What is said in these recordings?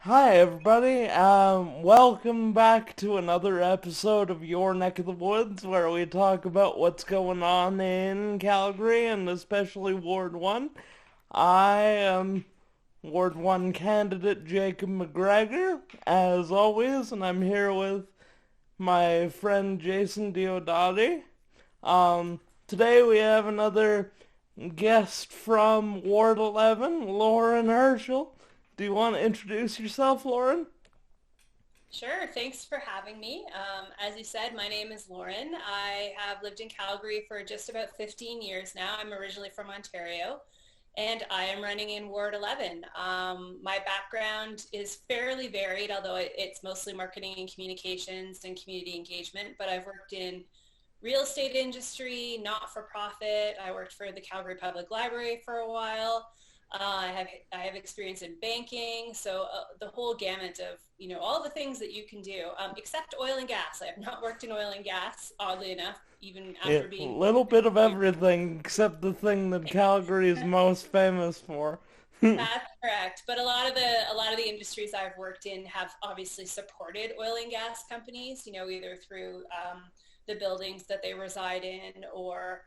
Hi everybody, welcome back to another episode of Your Neck of the Woods where we talk about what's going on in Calgary and especially Ward 1. I am Ward 1 candidate Jacob McGregor, as always, and I'm here with my friend Jason Diodati. Today we have another guest from Ward 11, Lauren Herschel. Do you want to introduce yourself, Lauren? Sure, thanks for having me. As you said, my name is Lauren. I have lived in Calgary for just about 15 years now. I'm originally from Ontario, and I am running in Ward 11. My background is fairly varied, although it's mostly marketing and communications and community engagement, but I've worked in real estate industry, not-for-profit. I worked for the Calgary Public Library for a while. I have experience in banking, so the whole gamut of all the things that you can do, except oil and gas. I have not worked in oil and gas, oddly enough, even Yeah, after a being little bit of here. everything except the thing that Calgary is most famous for. That's correct. But a lot of the industries I've worked in have obviously supported oil and gas companies, either through the buildings that they reside in or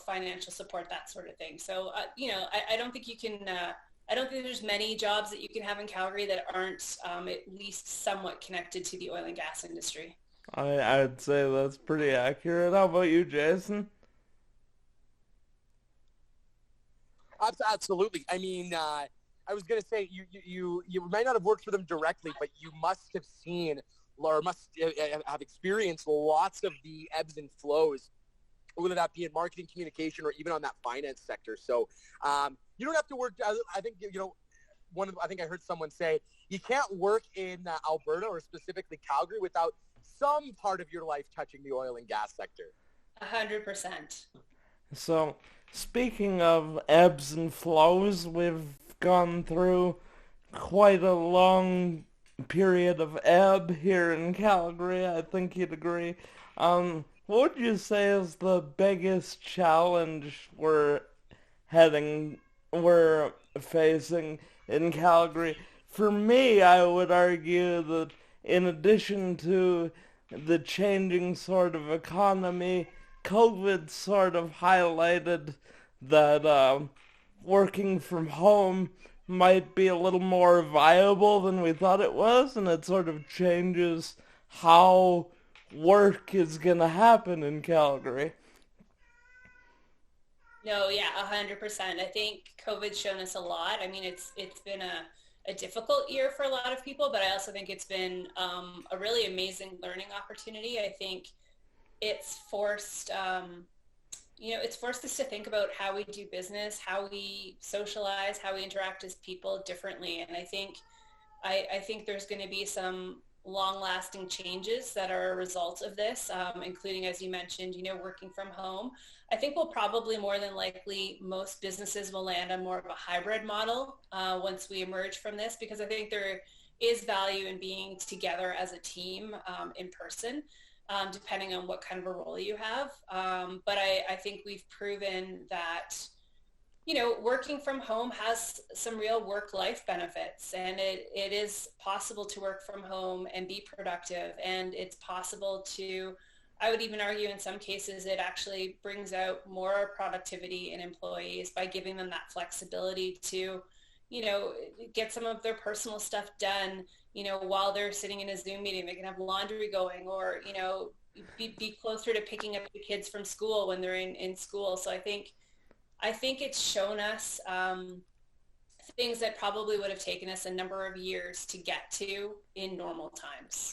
financial support, that sort of thing. So, I don't think you can, I don't think there's many jobs that you can have in Calgary that aren't at least somewhat connected to the oil and gas industry. I'd say that's pretty accurate. How about you, Jason? Absolutely. I mean, I was going to say you might not have worked for them directly, but you must have seen or must have experienced lots of the ebbs and flows, whether that be in marketing, communication, or even on that finance sector. So you don't have to work. I think I think I heard someone say you can't work in Alberta or specifically Calgary without some part of your life touching the oil and gas sector. 100%. So, speaking of ebbs and flows, we've gone through quite a long period of ebb here in Calgary. I think you'd agree. What would you say is the biggest challenge heading, we're facing in Calgary? For me, I would argue that in addition to the changing sort of economy, COVID sort of highlighted that working from home might be a little more viable than we thought it was, and it sort of changes how work is gonna happen in Calgary. No, yeah, 100%. I think COVID's shown us a lot. I mean, it's been a difficult year for a lot of people, but I also think it's been a really amazing learning opportunity. I think it's forced it's forced us to think about how we do business, how we socialize, how we interact as people differently. And I think there's going to be some long-lasting changes that are a result of this, including, as you mentioned, working from home. I think we'll probably more than likely, most businesses will land on more of a hybrid model once we emerge from this, because I think there is value in being together as a team in person, depending on what kind of a role you have. But I think we've proven that working from home has some real work-life benefits, and it is possible to work from home and be productive, and it's possible to, I would even argue in some cases, it actually brings out more productivity in employees by giving them that flexibility to, you know, get some of their personal stuff done, while they're sitting in a Zoom meeting. They can have laundry going, or, be closer to picking up the kids from school when they're in school. So I think it's shown us things that probably would have taken us a number of years to get to in normal times.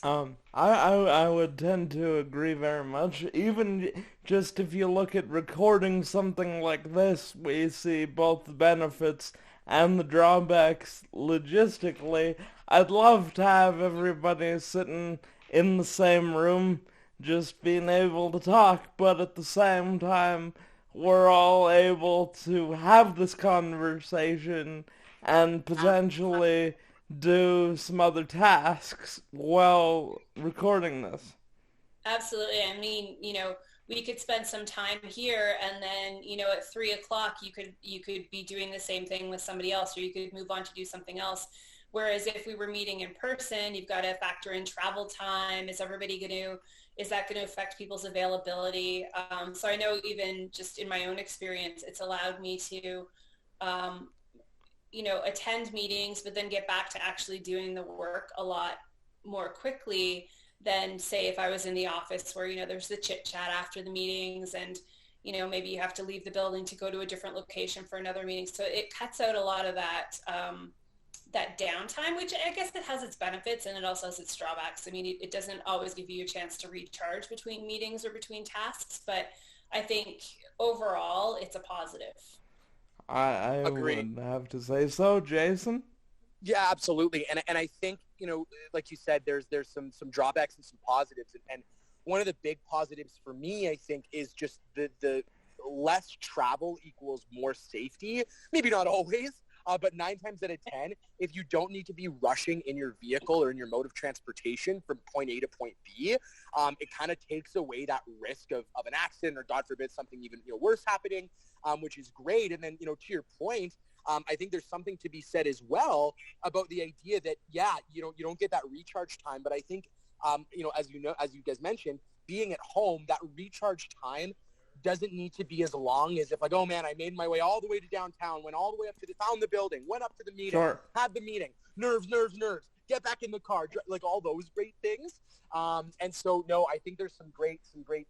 I would tend to agree very much. Even just if you look at recording something like this, we see both the benefits and the drawbacks logistically. I'd love to have everybody sitting in the same room, just being able to talk, but at the same time, we're all able to have this conversation and potentially do some other tasks while recording this. Absolutely. I mean, we could spend some time here, and then, at 3 o'clock, you could be doing the same thing with somebody else, or you could move on to do something else. Whereas if we were meeting in person, you've got to factor in travel time. Is that going to affect people's availability? So I know even just in my own experience, it's allowed me to, attend meetings, but then get back to actually doing the work a lot more quickly than, say, if I was in the office where, there's the chit chat after the meetings and, maybe you have to leave the building to go to a different location for another meeting. So it cuts out a lot of that downtime, which I guess it has its benefits and it also has its drawbacks. I mean, it doesn't always give you a chance to recharge between meetings or between tasks, but I think overall it's a positive. I Agreed. would have to say so, Jason. Yeah, absolutely. And I think, like you said, there's some drawbacks and some positives. And one of the big positives for me, I think, is just the less travel equals more safety. Maybe not always, but 9 times out of 10, if you don't need to be rushing in your vehicle or in your mode of transportation from point A to point B, it kind of takes away that risk of an accident or, God forbid, something even worse happening, which is great. And then, to your point, I think there's something to be said as well about the idea that, you don't get that recharge time. But I think, as you guys mentioned, being at home, that recharge time doesn't need to be as long as if like, oh man, I made my way all the way to downtown, went all the way up to found the building, went up to the meeting, Sure. had the meeting, nerves, get back in the car, like all those great things. And so, no, I think there's some great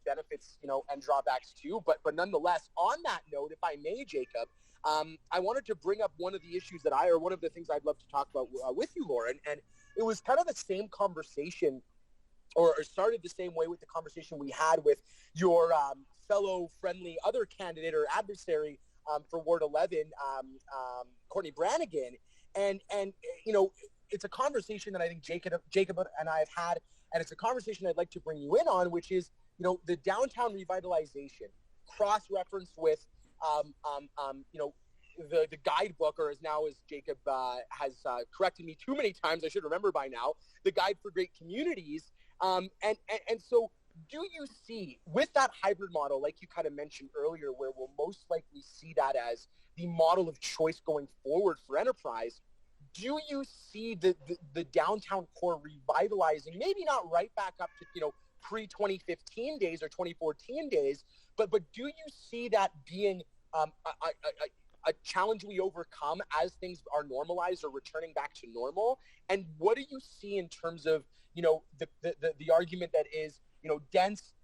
benefits, and drawbacks too. But nonetheless, on that note, if I may, Jacob, I wanted to bring up one of the issues one of the things I'd love to talk about with you, Lauren. And it was kind of the same conversation or started the same way with the conversation we had with your fellow friendly other candidate or adversary for Ward 11, Courtney Brannigan. And it's a conversation that I think Jacob and I have had, and it's a conversation I'd like to bring you in on, which is, the downtown revitalization cross-referenced with, the guidebook, or as Jacob has corrected me too many times, I should remember by now, the Guide for Great Communities. And so do you see with that hybrid model, like you kind of mentioned earlier, where we'll most likely see that as the model of choice going forward for enterprise, do you see the downtown core revitalizing, maybe not right back up to, pre-2015 days or 2014 days, but do you see that being a challenge we overcome as things are normalized or returning back to normal? And what do you see in terms of, the argument that is, dense,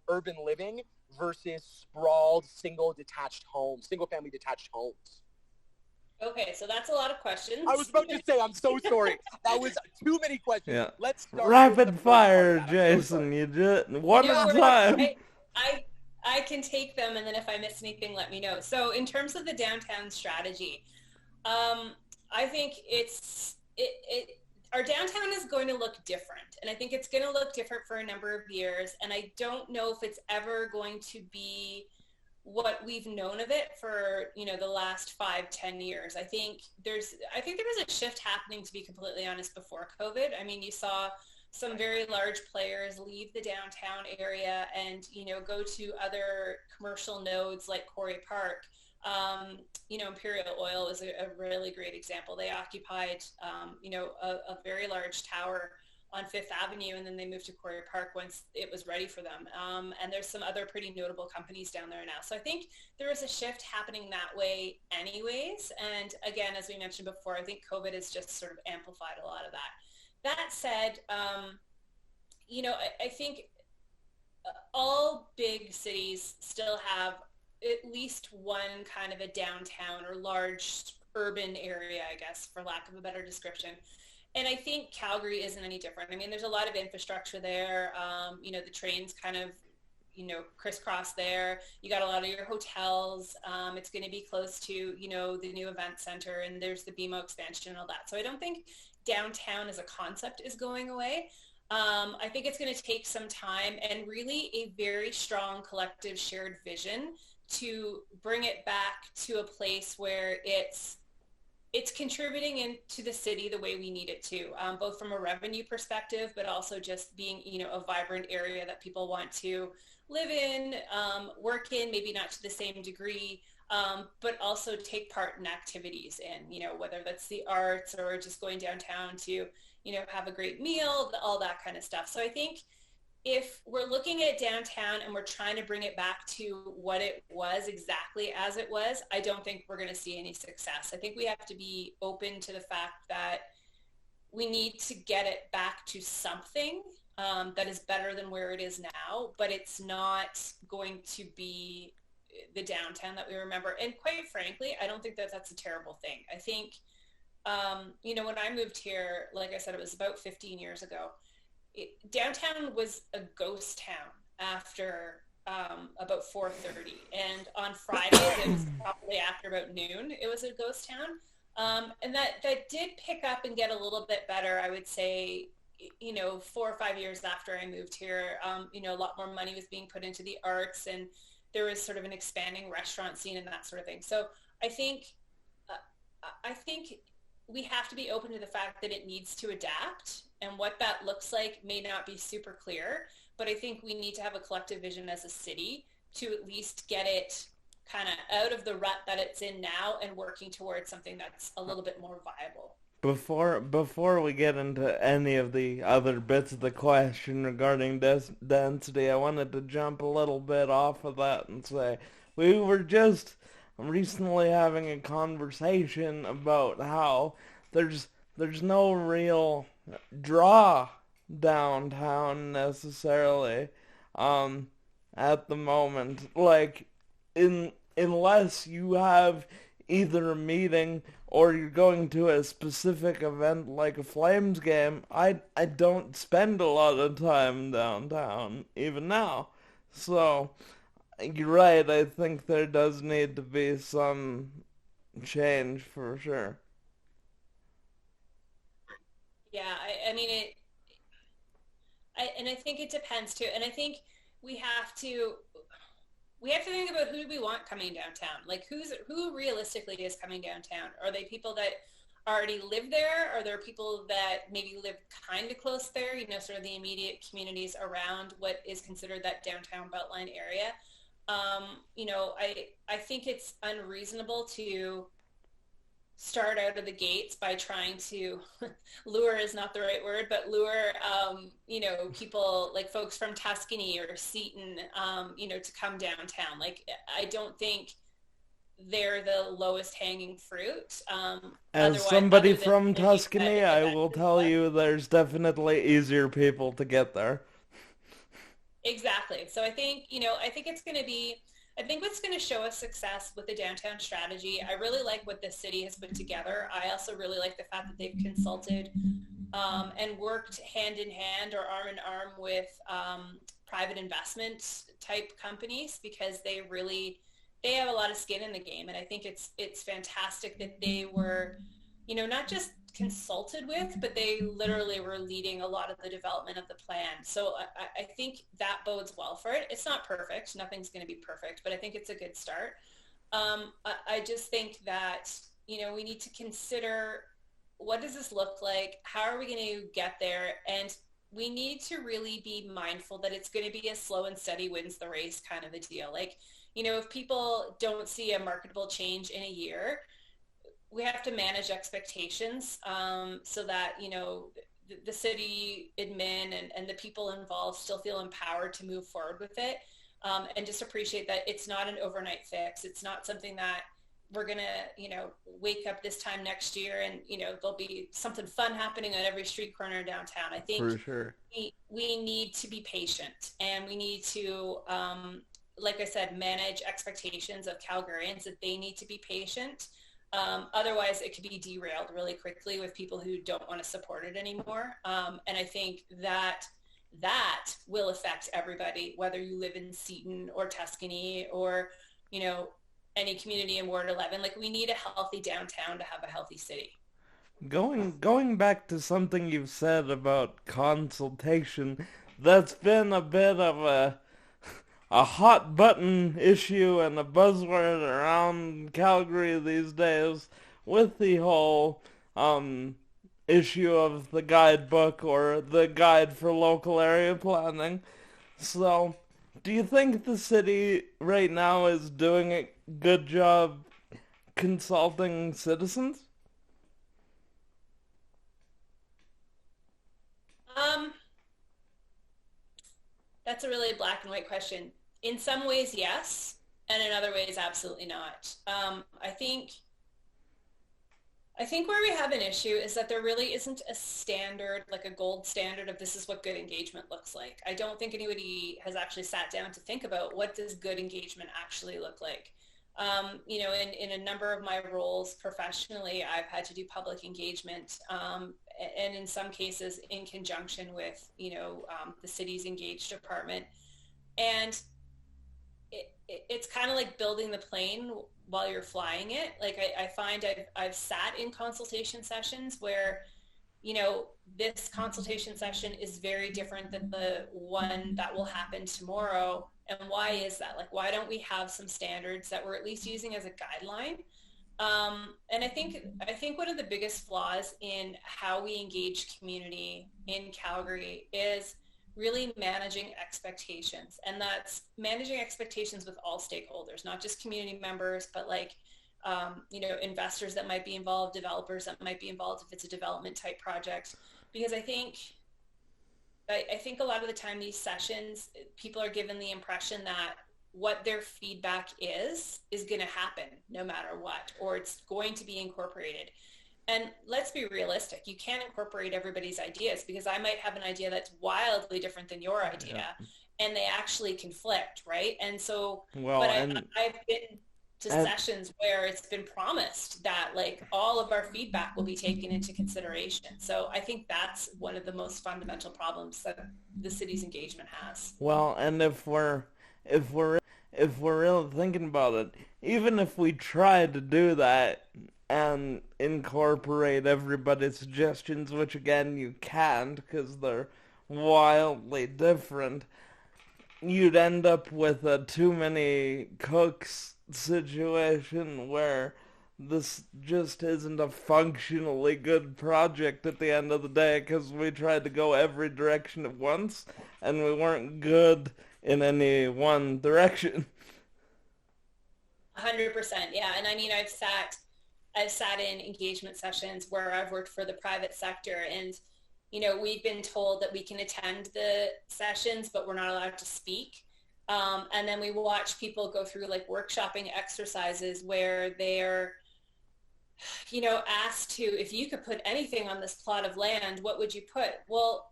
urban living versus sprawled single family detached homes? Okay, so that's a lot of questions. I was about to say, I'm so sorry. That was too many questions. Yeah. Let's start Rapid fire, Jason. You just one at a time. I can take them, and then if I miss anything, let me know. So in terms of the downtown strategy, I think our downtown is going to look different, and I think it's going to look different for a number of years, and I don't know if it's ever going to be what we've known of it for, the last 5-10 years. I think there was a shift happening, to be completely honest, before COVID. I mean, you saw some very large players leave the downtown area and, go to other commercial nodes like Quarry Park. Imperial Oil is a really great example. They occupied, a very large tower on Fifth Avenue, and then they moved to Quarry Park once it was ready for them. And there's some other pretty notable companies down there now. So I think there is a shift happening that way anyways. And again, as we mentioned before, I think COVID has just sort of amplified a lot of that. That said, I think all big cities still have at least one kind of a downtown or large urban area, I guess, for lack of a better description. And I think Calgary isn't any different. I mean, there's a lot of infrastructure there. The trains kind of, crisscross there. You got a lot of your hotels. It's going to be close to, the new event center, and there's the BMO expansion and all that. So I don't think downtown as a concept is going away. I think it's going to take some time and really a very strong collective shared vision to bring it back to a place where it's contributing into the city the way we need it to, both from a revenue perspective, but also just being, a vibrant area that people want to live in, work in, maybe not to the same degree, but also take part in activities and, whether that's the arts or just going downtown to, have a great meal, all that kind of stuff. So I think if we're looking at downtown and we're trying to bring it back to what it was exactly as it was, I don't think we're going to see any success. I think we have to be open to the fact that we need to get it back to something that is better than where it is now, but it's not going to be the downtown that we remember. And quite frankly, I don't think that that's a terrible thing. I think, when I moved here, like I said, it was about 15 years ago. Downtown was a ghost town after about 4:30, and on Fridays it was probably after about noon. It was a ghost town, and that did pick up and get a little bit better. I would say, 4 or 5 years after I moved here, a lot more money was being put into the arts, and there was sort of an expanding restaurant scene and that sort of thing. So I think we have to be open to the fact that it needs to adapt, and what that looks like may not be super clear, but I think we need to have a collective vision as a city to at least get it kind of out of the rut that it's in now and working towards something that's a little bit more viable. Before we get into any of the other bits of the question regarding density, I wanted to jump a little bit off of that and say we were just recently having a conversation about how there's no real draw downtown necessarily at the moment. Like, unless you have either a meeting or you're going to a specific event like a Flames game, I don't spend a lot of time downtown, even now. So, you're right, I think there does need to be some change for sure. Yeah, and I think it depends too. And I think we have to think about who do we want coming downtown. Like, who realistically is coming downtown? Are they people that already live there? Are there people that maybe live kind of close there, sort of the immediate communities around what is considered that downtown Beltline area? I think it's unreasonable to start out of the gates by trying to lure is not the right word, but lure, people like folks from Tuscany or Seton, to come downtown. Like, I don't think they're the lowest hanging fruit. As somebody from Tuscany, I will tell you there's definitely easier people to get there. Exactly. So I think what's going to show us success with the downtown strategy, I really like what the city has put together. I also really like the fact that they've consulted and worked hand in hand or arm in arm with private investment type companies, because they have a lot of skin in the game. And I think it's fantastic that they were, not just consulted with, but they literally were leading a lot of the development of the plan. So I think that bodes well for it. It's not perfect. Nothing's going to be perfect, but I think it's a good start. I just think that, we need to consider, what does this look like? How are we going to get there? And we need to really be mindful that it's going to be a slow and steady wins the race kind of a deal. Like, if people don't see a marketable change in a year, we have to manage expectations so that, the city admin and the people involved still feel empowered to move forward with it, and just appreciate that it's not an overnight fix. It's not something that we're going to, wake up this time next year and, there'll be something fun happening on every street corner downtown. I think for sure we need to be patient, and we need to, like I said, manage expectations of Calgarians, that they need to be patient. Otherwise, it could be derailed really quickly with people who don't want to support it anymore. And I think that will affect everybody, whether you live in Seton or Tuscany or, any community in Ward 11. Like, we need a healthy downtown to have a healthy city. Going back to something you've said about consultation, that's been a bit of a hot button issue and a buzzword around Calgary these days, with the whole issue of the guidebook or the guide for local area planning. So, do you think the city right now is doing it good job consulting citizens? That's a really black and white question. In some ways, yes, and in other ways, absolutely not. I think where we have an issue is that there really isn't a standard, like a gold standard of this is what good engagement looks like. I don't think anybody has actually sat down to think about what does good engagement actually look like. In a number of my roles professionally, I've had to do public engagement, and in some cases in conjunction with, the city's engaged department. And it's kind of like building the plane while you're flying it. Like I find I've sat in consultation sessions where, this consultation session is very different than the one that will happen tomorrow. And why is that? Like, why don't we have some standards that we're at least using as a guideline? And I think one of the biggest flaws in how we engage community in Calgary is really managing expectations. And that's managing expectations with all stakeholders, not just community members, but investors that might be involved, developers that might be involved if it's a development type project. Because I think a lot of the time these sessions, people are given the impression that what their feedback is going to happen no matter what, or it's going to be incorporated. And let's be realistic. You can't incorporate everybody's ideas because I might have an idea that's wildly different than your idea, and they actually conflict, right? And so, I've been to sessions where it's been promised that like all of our feedback will be taken into consideration. So I think that's one of the most fundamental problems that the city's engagement has. Well, and if we're really thinking about it, even if we try to do that and incorporate everybody's suggestions, which again you can't because they're wildly different, you'd end up with a too many cooks situation where this just isn't a functionally good project at the end of the day because we tried to go every direction at once and we weren't good in any one direction. 100%, yeah. And I mean, I've sat in engagement sessions where I've worked for the private sector, and we've been told that we can attend the sessions, but we're not allowed to speak. And then we watch people go through like workshopping exercises where they're, asked to, if you could put anything on this plot of land, what would you put? Well,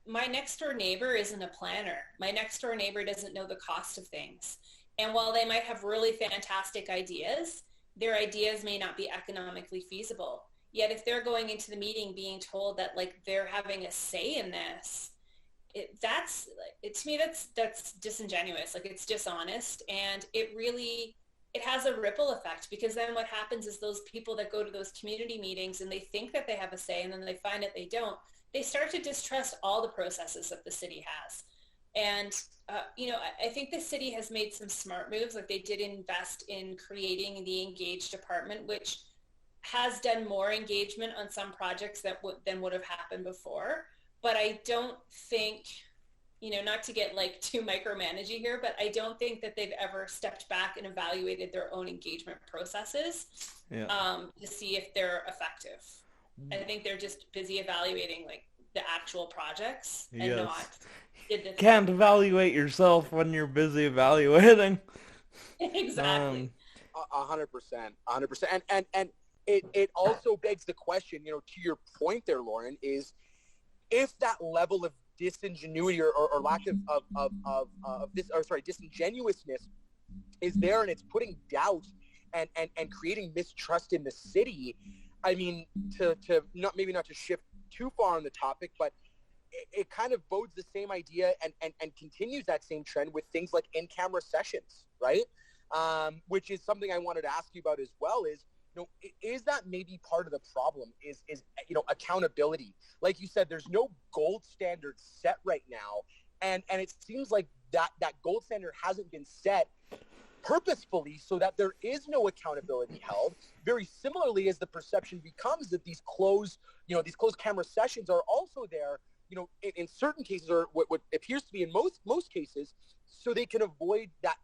my next door neighbor isn't a planner. My next door neighbor doesn't know the cost of things. And while they might have really fantastic ideas, their ideas may not be economically feasible. Yet if they're going into the meeting being told that like they're having a say in this, to me that's disingenuous. Like it's dishonest, and it has a ripple effect, because then what happens is those people that go to those community meetings and they think that they have a say, and then they find that they don't, they start to distrust all the processes that the city has. And I think the city has made some smart moves. Like they did invest in creating the engaged department, which has done more engagement on some projects than would have happened before. But I don't think, not to get like too micromanagey here, but I don't think that they've ever stepped back and evaluated their own engagement processes to see if they're effective. I think they're just busy evaluating like the actual projects and not. Can't evaluate yourself when you're busy evaluating. Exactly. 100%. And it also begs the question, to your point there, Lauren, is if that level of disingenuity or lack of disingenuousness is there, and it's putting doubt and creating mistrust in the city. I mean, to not to shift too far on the topic, but it kind of bodes the same idea and continues that same trend with things like in-camera sessions, right? Which is something I wanted to ask you about as well. Is that maybe part of the problem is accountability? Like you said, there's no gold standard set right now. And it seems like that gold standard hasn't been set purposefully so that there is no accountability held. Very similarly, as the perception becomes that these closed camera sessions are also there, in certain cases, or what appears to be in most cases, so they can avoid that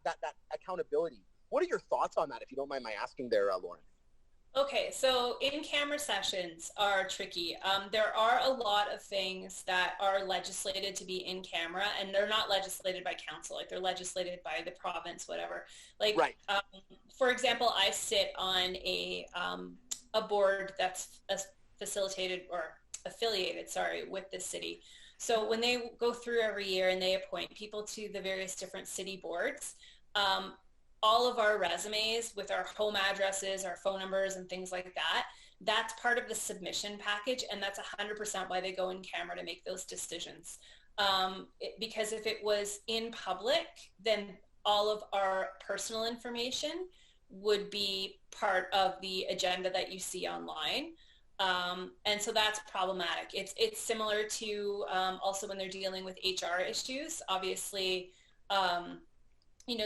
accountability. What are your thoughts on that, if you don't mind my asking there, Lauren? Okay, so in-camera sessions are tricky. There are a lot of things that are legislated to be in camera, and they're not legislated by council. Like, they're legislated by the province, whatever. Like, right. For example, I sit on a board that's facilitated or affiliated, with the city. So when they go through every year and they appoint people to the various different city boards, all of our resumes with our home addresses, our phone numbers, and things like that, that's part of the submission package, and that's 100% why they go in camera to make those decisions. Because if it was in public, then all of our personal information would be part of the agenda that you see online. And so that's problematic. It's similar to also when they're dealing with HR issues. Obviously,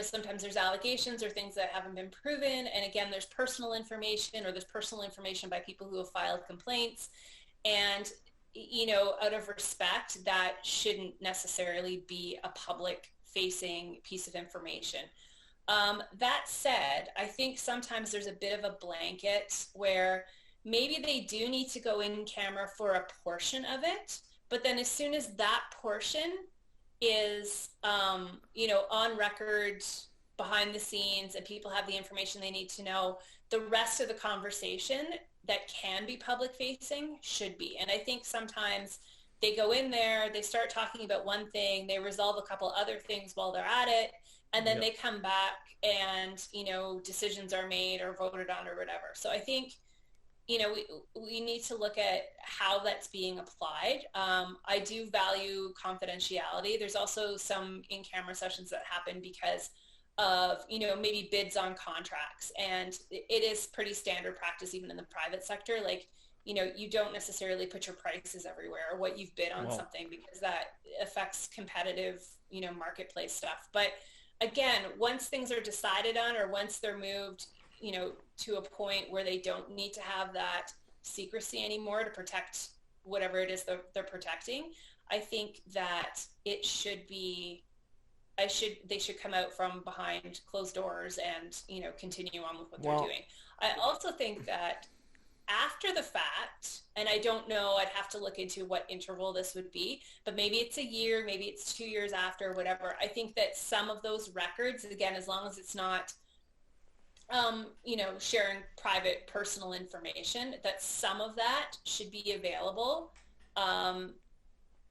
sometimes there's allegations or things that haven't been proven. And again, there's personal information, or there's personal information by people who have filed complaints. And, out of respect, that shouldn't necessarily be a public facing piece of information. That said, I think sometimes there's a bit of a blanket where maybe they do need to go in camera for a portion of it, but then as soon as that portion is, on record, behind the scenes, and people have the information they need to know, the rest of the conversation that can be public facing should be. And I think sometimes they go in there, they start talking about one thing, they resolve a couple other things while they're at it, and then they come back and, decisions are made or voted on or whatever. So I think, we need to look at how that's being applied. I do value confidentiality. There's also some in-camera sessions that happen because of, maybe bids on contracts. And it is pretty standard practice even in the private sector. Like, you don't necessarily put your prices everywhere or what you've bid on something, because that affects competitive, marketplace stuff. But again, once things are decided on, or once they're moved, to a point where they don't need to have that secrecy anymore to protect whatever it is they're protecting, I think that it should be, they should come out from behind closed doors and, continue on with what they're doing. I also think that after the fact, and I don't know, I'd have to look into what interval this would be, but maybe it's a year, maybe it's 2 years after, whatever. I think that some of those records, again, as long as it's not sharing private personal information, that some of that should be available,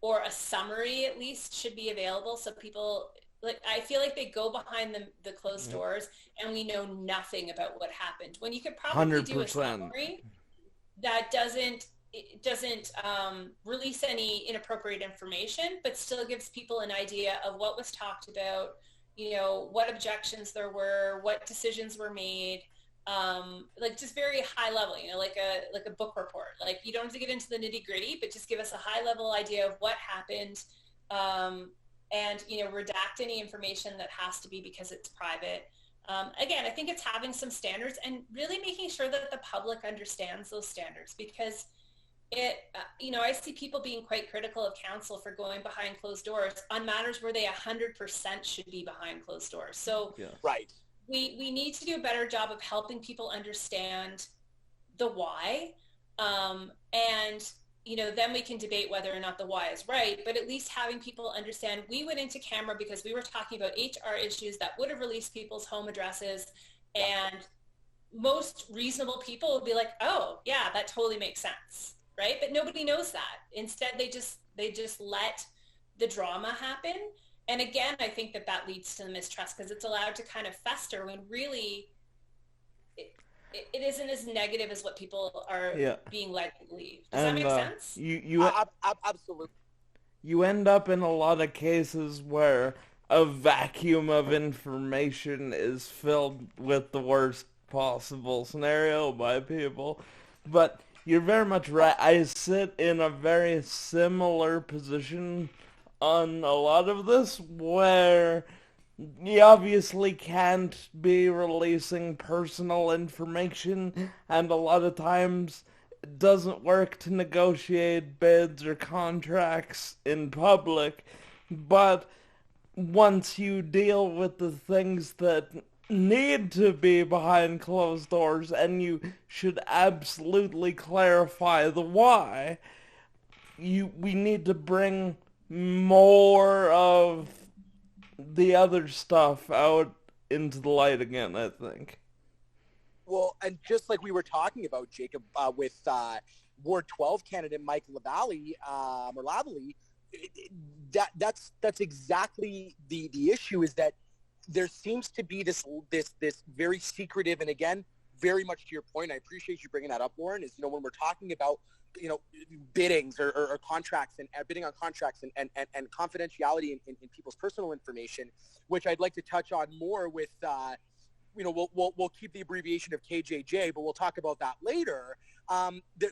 or a summary at least should be available, so people, like, I feel like they go behind the closed doors and we know nothing about what happened, when you could probably 100%. Do a summary that doesn't release any inappropriate information, but still gives people an idea of what was talked about, what objections there were, what decisions were made, like just very high level, like a book report. Like, you don't have to get into the nitty gritty, but just give us a high level idea of what happened, and, redact any information that has to be because it's private. Again, I think it's having some standards and really making sure that the public understands those standards, because I see people being quite critical of council for going behind closed doors on matters where they 100% should be behind closed doors. So right. We need to do a better job of helping people understand the why. And, then we can debate whether or not the why is right, but at least having people understand we went into camera because we were talking about HR issues that would have released people's home addresses, and most reasonable people would be like, oh yeah, that totally makes sense. Right? But nobody knows that. Instead, they just let the drama happen. And again, I think that leads to the mistrust, because it's allowed to kind of fester when really it isn't as negative as what people are being led to believe. Does that make sense? Absolutely. You end up in a lot of cases where a vacuum of information is filled with the worst possible scenario by people. But you're very much right. I sit in a very similar position on a lot of this, where you obviously can't be releasing personal information, and a lot of times doesn't work to negotiate bids or contracts in public, but once you deal with the things that need to be behind closed doors, and you should absolutely clarify the why, we need to bring more of the other stuff out into the light again, I think. Well, and just like we were talking about, Jacob, with Ward 12 candidate Mike Lavallee, that's exactly the issue, is that there seems to be this very secretive, and again, very much to your point, I appreciate you bringing that up, Lauren, is, when we're talking about, biddings or contracts and bidding on contracts and confidentiality in people's personal information, which I'd like to touch on more with, we'll keep the abbreviation of KJJ, but we'll talk about that later.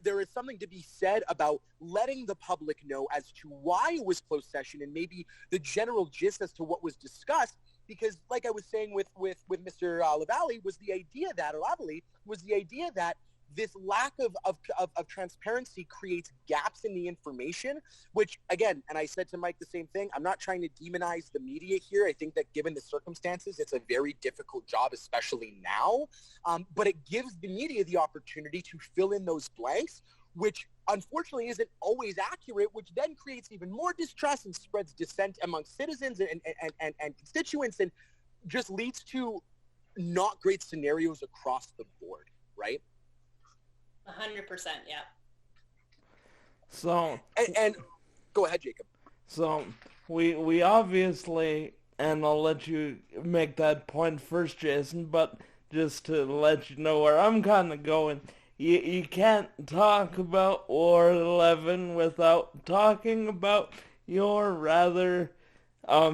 There is something to be said about letting the public know as to why it was closed session and maybe the general gist as to what was discussed. Because, like I was saying with Mr. Lavallee, was the idea that this lack of transparency creates gaps in the information, which, again, and I said to Mike the same thing, I'm not trying to demonize the media here. I think that given the circumstances, it's a very difficult job, especially now. But it gives the media the opportunity to fill in those blanks, which unfortunately isn't always accurate, which then creates even more distrust and spreads dissent among citizens and constituents, and just leads to not great scenarios across the board, right? 100%, yeah. So, and go ahead, Jacob. So we obviously, and I'll let you make that point first, Jason, but just to let you know where I'm kind of going, you can't talk about Ward 11 without talking about your rather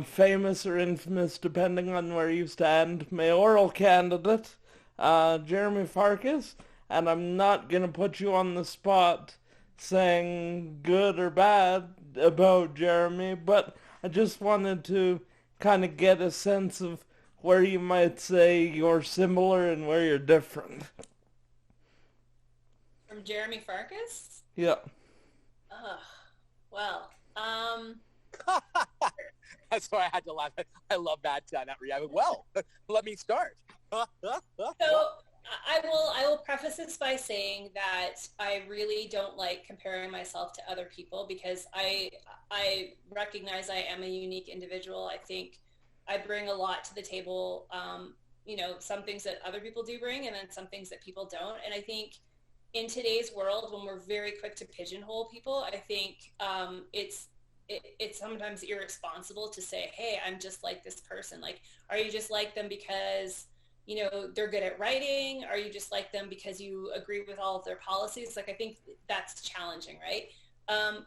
famous or infamous, depending on where you stand, mayoral candidate, Jeromy Farkas. And I'm not going to put you on the spot saying good or bad about Jeromy, but I just wanted to kind of get a sense of where you might say you're similar and where you're different. From Jeromy Farkas? Yeah. Well, That's why I had to laugh. I love that reaction. Well, let me start. So I will preface this by saying that I really don't like comparing myself to other people, because I recognize I am a unique individual. I think I bring a lot to the table. Some things that other people do bring, and then some things that people don't. And I think in today's world, when we're very quick to pigeonhole people, I think it's sometimes irresponsible to say, hey, I'm just like this person. Like, are you just like them because they're good at writing? Are you just like them because you agree with all of their policies? Like, I think that's challenging, right?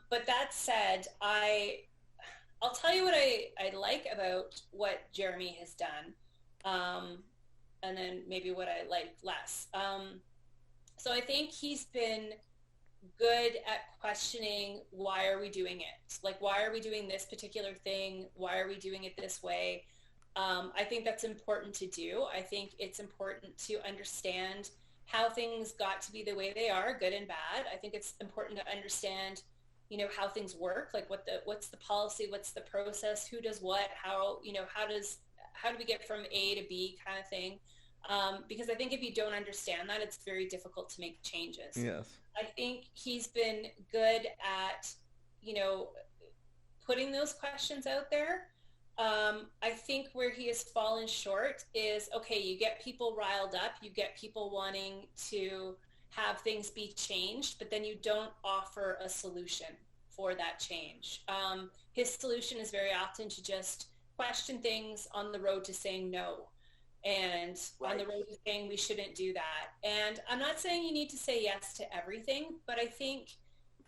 But that said, I'll tell you what I like about what Jeromy has done, and then maybe what I like less. So I think he's been good at questioning, why are we doing it? Like, why are we doing this particular thing? Why are we doing it this way? I think that's important to do. I think it's important to understand how things got to be the way they are, good and bad. I think it's important to understand, how things work, like what's the policy, what's the process, who does what, how do we get from A to B kind of thing. Because I think if you don't understand that, it's very difficult to make changes. Yes. I think he's been good at, putting those questions out there. I think where he has fallen short is, okay, you get people riled up, you get people wanting to have things be changed, but then you don't offer a solution for that change. His solution is very often to just question things on the road to saying no, and on the road to saying we shouldn't do that. And I'm not saying you need to say yes to everything, but I think,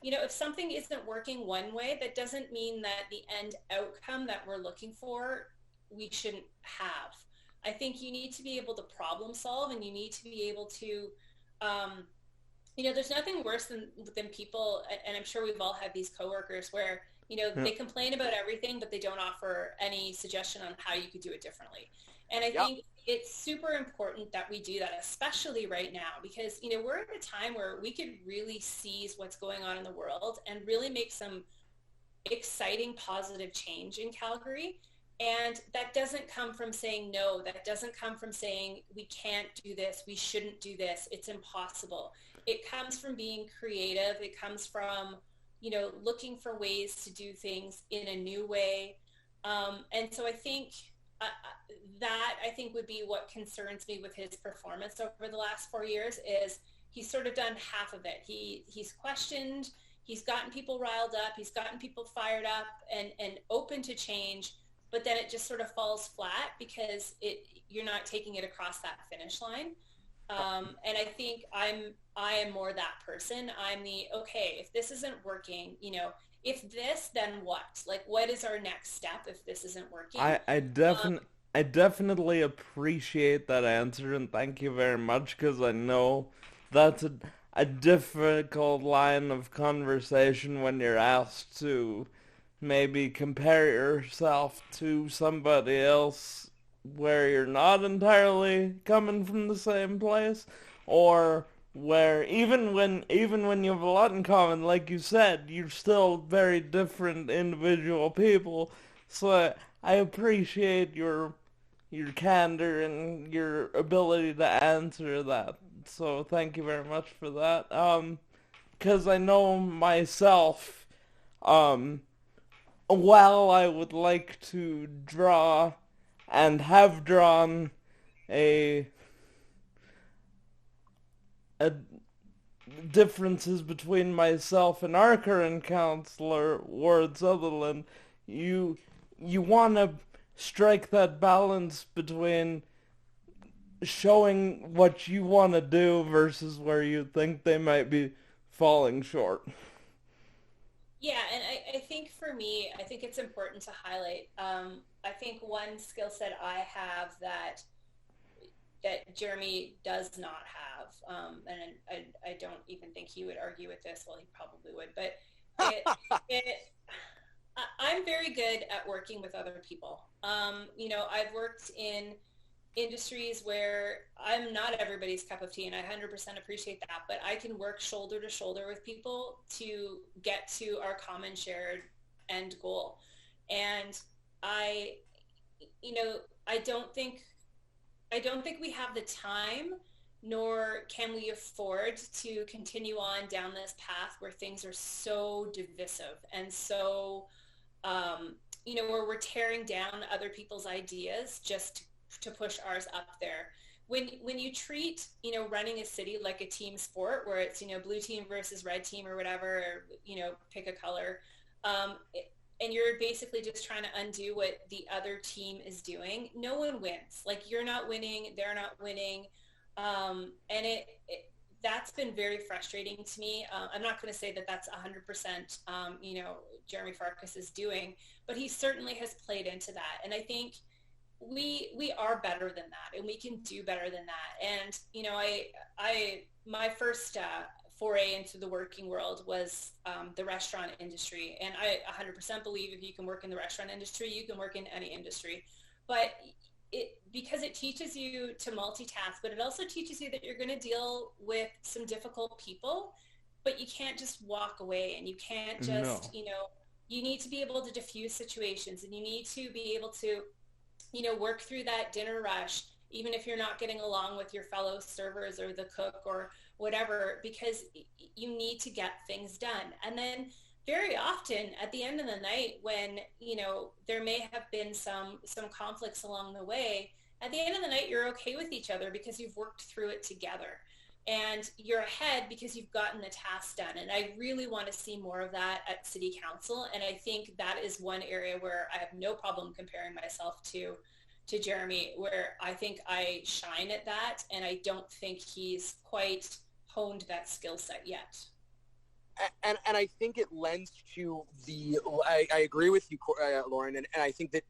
if something isn't working one way, that doesn't mean that the end outcome that we're looking for, we shouldn't have. I think you need to be able to problem solve, and you need to be able to, there's nothing worse than people, and I'm sure we've all had these coworkers where, they complain about everything, but they don't offer any suggestion on how you could do it differently. And I think it's super important that we do that, especially right now, because, we're at a time where we could really seize what's going on in the world and really make some exciting, positive change in Calgary. And that doesn't come from saying no. That doesn't come from saying we can't do this, we shouldn't do this, it's impossible. It comes from being creative. It comes from, looking for ways to do things in a new way. And so I think that would be what concerns me with his performance over the last 4 years is he's sort of done half of it. He's questioned, he's gotten people riled up, he's gotten people fired up and open to change, but then it just sort of falls flat because you're not taking it across that finish line. And I think I am more that person. I'm okay, if this isn't working, if this, then what? Like, what is our next step if this isn't working? I definitely appreciate that answer, and thank you very much, because I know that's a difficult line of conversation when you're asked to maybe compare yourself to somebody else where you're not entirely coming from the same place, or where even when you have a lot in common, like you said, you're still very different individual people. So I appreciate your candor and your ability to answer that. So thank you very much for that. Because I know myself, while I would like to draw and have drawn a differences between myself and our current councillor, Ward Sutherland, you want to strike that balance between showing what you want to do versus where you think they might be falling short. Yeah, and I think for me, I think it's important to highlight. I think one skill set I have that Jeromy does not have, and I don't even think he would argue with this. Well, he probably would, but I'm very good at working with other people. I've worked in industries where I'm not everybody's cup of tea, and I 100% appreciate that, but I can work shoulder to shoulder with people to get to our common shared end goal. And I don't think we have the time, nor can we afford to continue on down this path where things are so divisive and so, where we're tearing down other people's ideas just to push ours up there. When you treat, running a city like a team sport where it's, blue team versus red team or whatever, or, pick a color, and you're basically just trying to undo what the other team is doing, no one wins. Like, you're not winning, they're not winning. And that's been very frustrating to me. I'm not going to say that that's 100%, Jeromy Farkas is doing, but he certainly has played into that. And I think we are better than that, and we can do better than that. And, my first foray into the working world was the restaurant industry. And I 100% believe if you can work in the restaurant industry, you can work in any industry. But because it teaches you to multitask, but it also teaches you that you're going to deal with some difficult people, but you can't just walk away, and you can't just, you need to be able to diffuse situations, and you need to be able to, work through that dinner rush, even if you're not getting along with your fellow servers or the cook or whatever, because you need to get things done. And then very often at the end of the night, when, there may have been some conflicts along the way, at the end of the night, you're okay with each other because you've worked through it together, and you're ahead because you've gotten the task done. And I really want to see more of that at City Council. And I think that is one area where I have no problem comparing myself to Jeromy, where I think I shine at that, and I don't think he's quite honed that skill set yet. And I think it lends to I agree with you, Lauren, and I think that,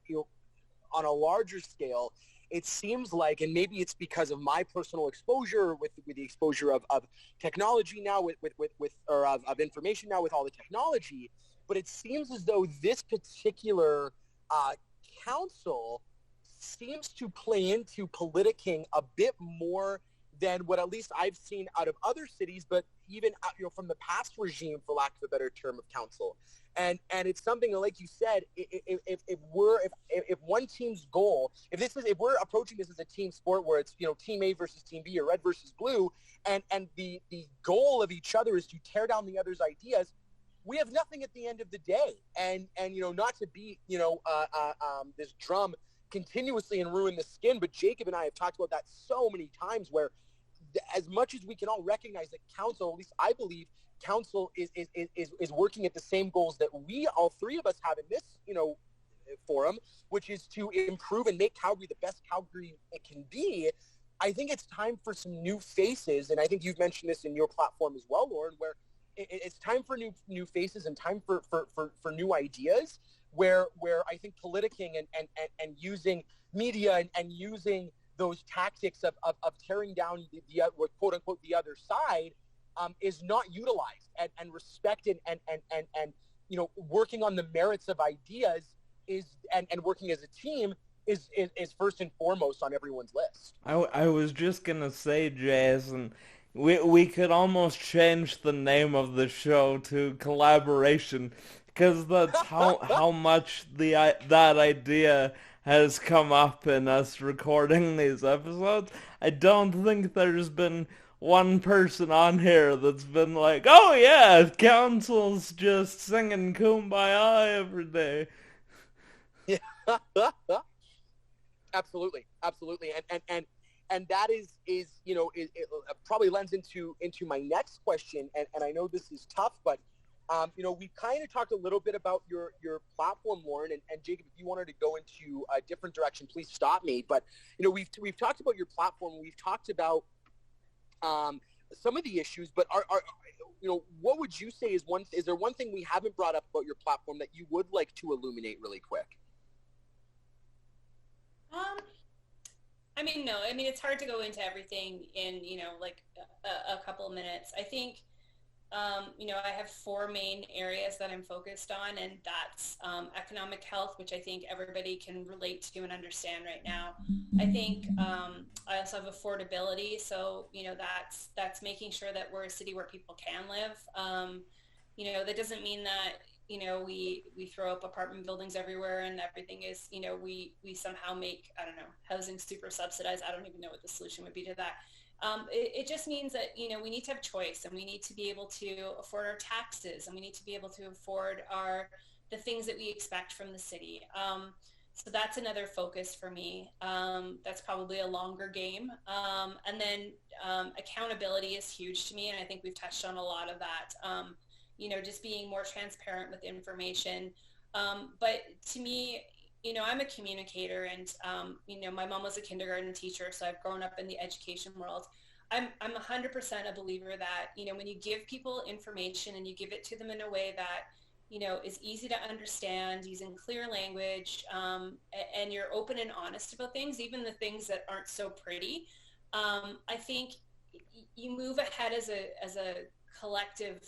on a larger scale, it seems like, and maybe it's because of my personal exposure with the exposure of technology now, of information now with all the technology, but it seems as though this particular council seems to play into politicking a bit more than what at least I've seen out of other cities, but even from the past regime, for lack of a better term, of council. And it's something that, like you said, if one team's goal, if we're approaching this as a team sport where it's team A versus team B or red versus blue, and the goal of each other is to tear down the other's ideas, we have nothing at the end of the day. And not to beat this drum continuously and ruin the skin, but Jacob and I have talked about that so many times, where as much as we can all recognize that council, at least I believe, council is working at the same goals that we, all three of us, have in this forum, which is to improve and make Calgary the best Calgary it can be. I think it's time for some new faces, and I think you've mentioned this in your platform as well, Lauren, where it's time for new faces and time for new ideas, where I think politicking and using media and using those tactics of tearing down the quote unquote the other side is not utilized, and respected, and working on the merits of ideas and working as a team is first and foremost on everyone's list. I was just gonna say, Jason, we could almost change the name of the show to Collaboration, because that's how much that idea has come up in us recording these episodes. I don't think there's been one person on here that's been like, oh yeah, council's just singing Kumbaya every day. Yeah. Absolutely. And that is it probably lends into my next question, and I know this is tough, but we kind of talked a little bit about your platform, Lauren, and Jacob, if you wanted to go into a different direction, please stop me. But we've talked about your platform, we've talked about some of the issues, but are what would you say is there one thing we haven't brought up about your platform that you would like to illuminate really quick? No. It's hard to go into everything in, a couple of minutes. I think, I have 4 main areas that I'm focused on, and that's economic health, which I think everybody can relate to and understand right now. I think I also have affordability, so that's making sure that we're a city where people can live. That doesn't mean that we throw up apartment buildings everywhere and everything is, we somehow make, housing super subsidized. I don't even know what the solution would be to that. It just means that, we need to have choice, and we need to be able to afford our taxes, and we need to be able to afford the things that we expect from the city. So that's another focus for me. That's probably a longer game. And then accountability is huge to me, and I think we've touched on a lot of that. Just being more transparent with information. But to me, I'm a communicator, and, my mom was a kindergarten teacher, so I've grown up in the education world. I'm 100% a believer that, when you give people information and you give it to them in a way that, is easy to understand, using clear language, and you're open and honest about things, even the things that aren't so pretty, I think you move ahead as a collective,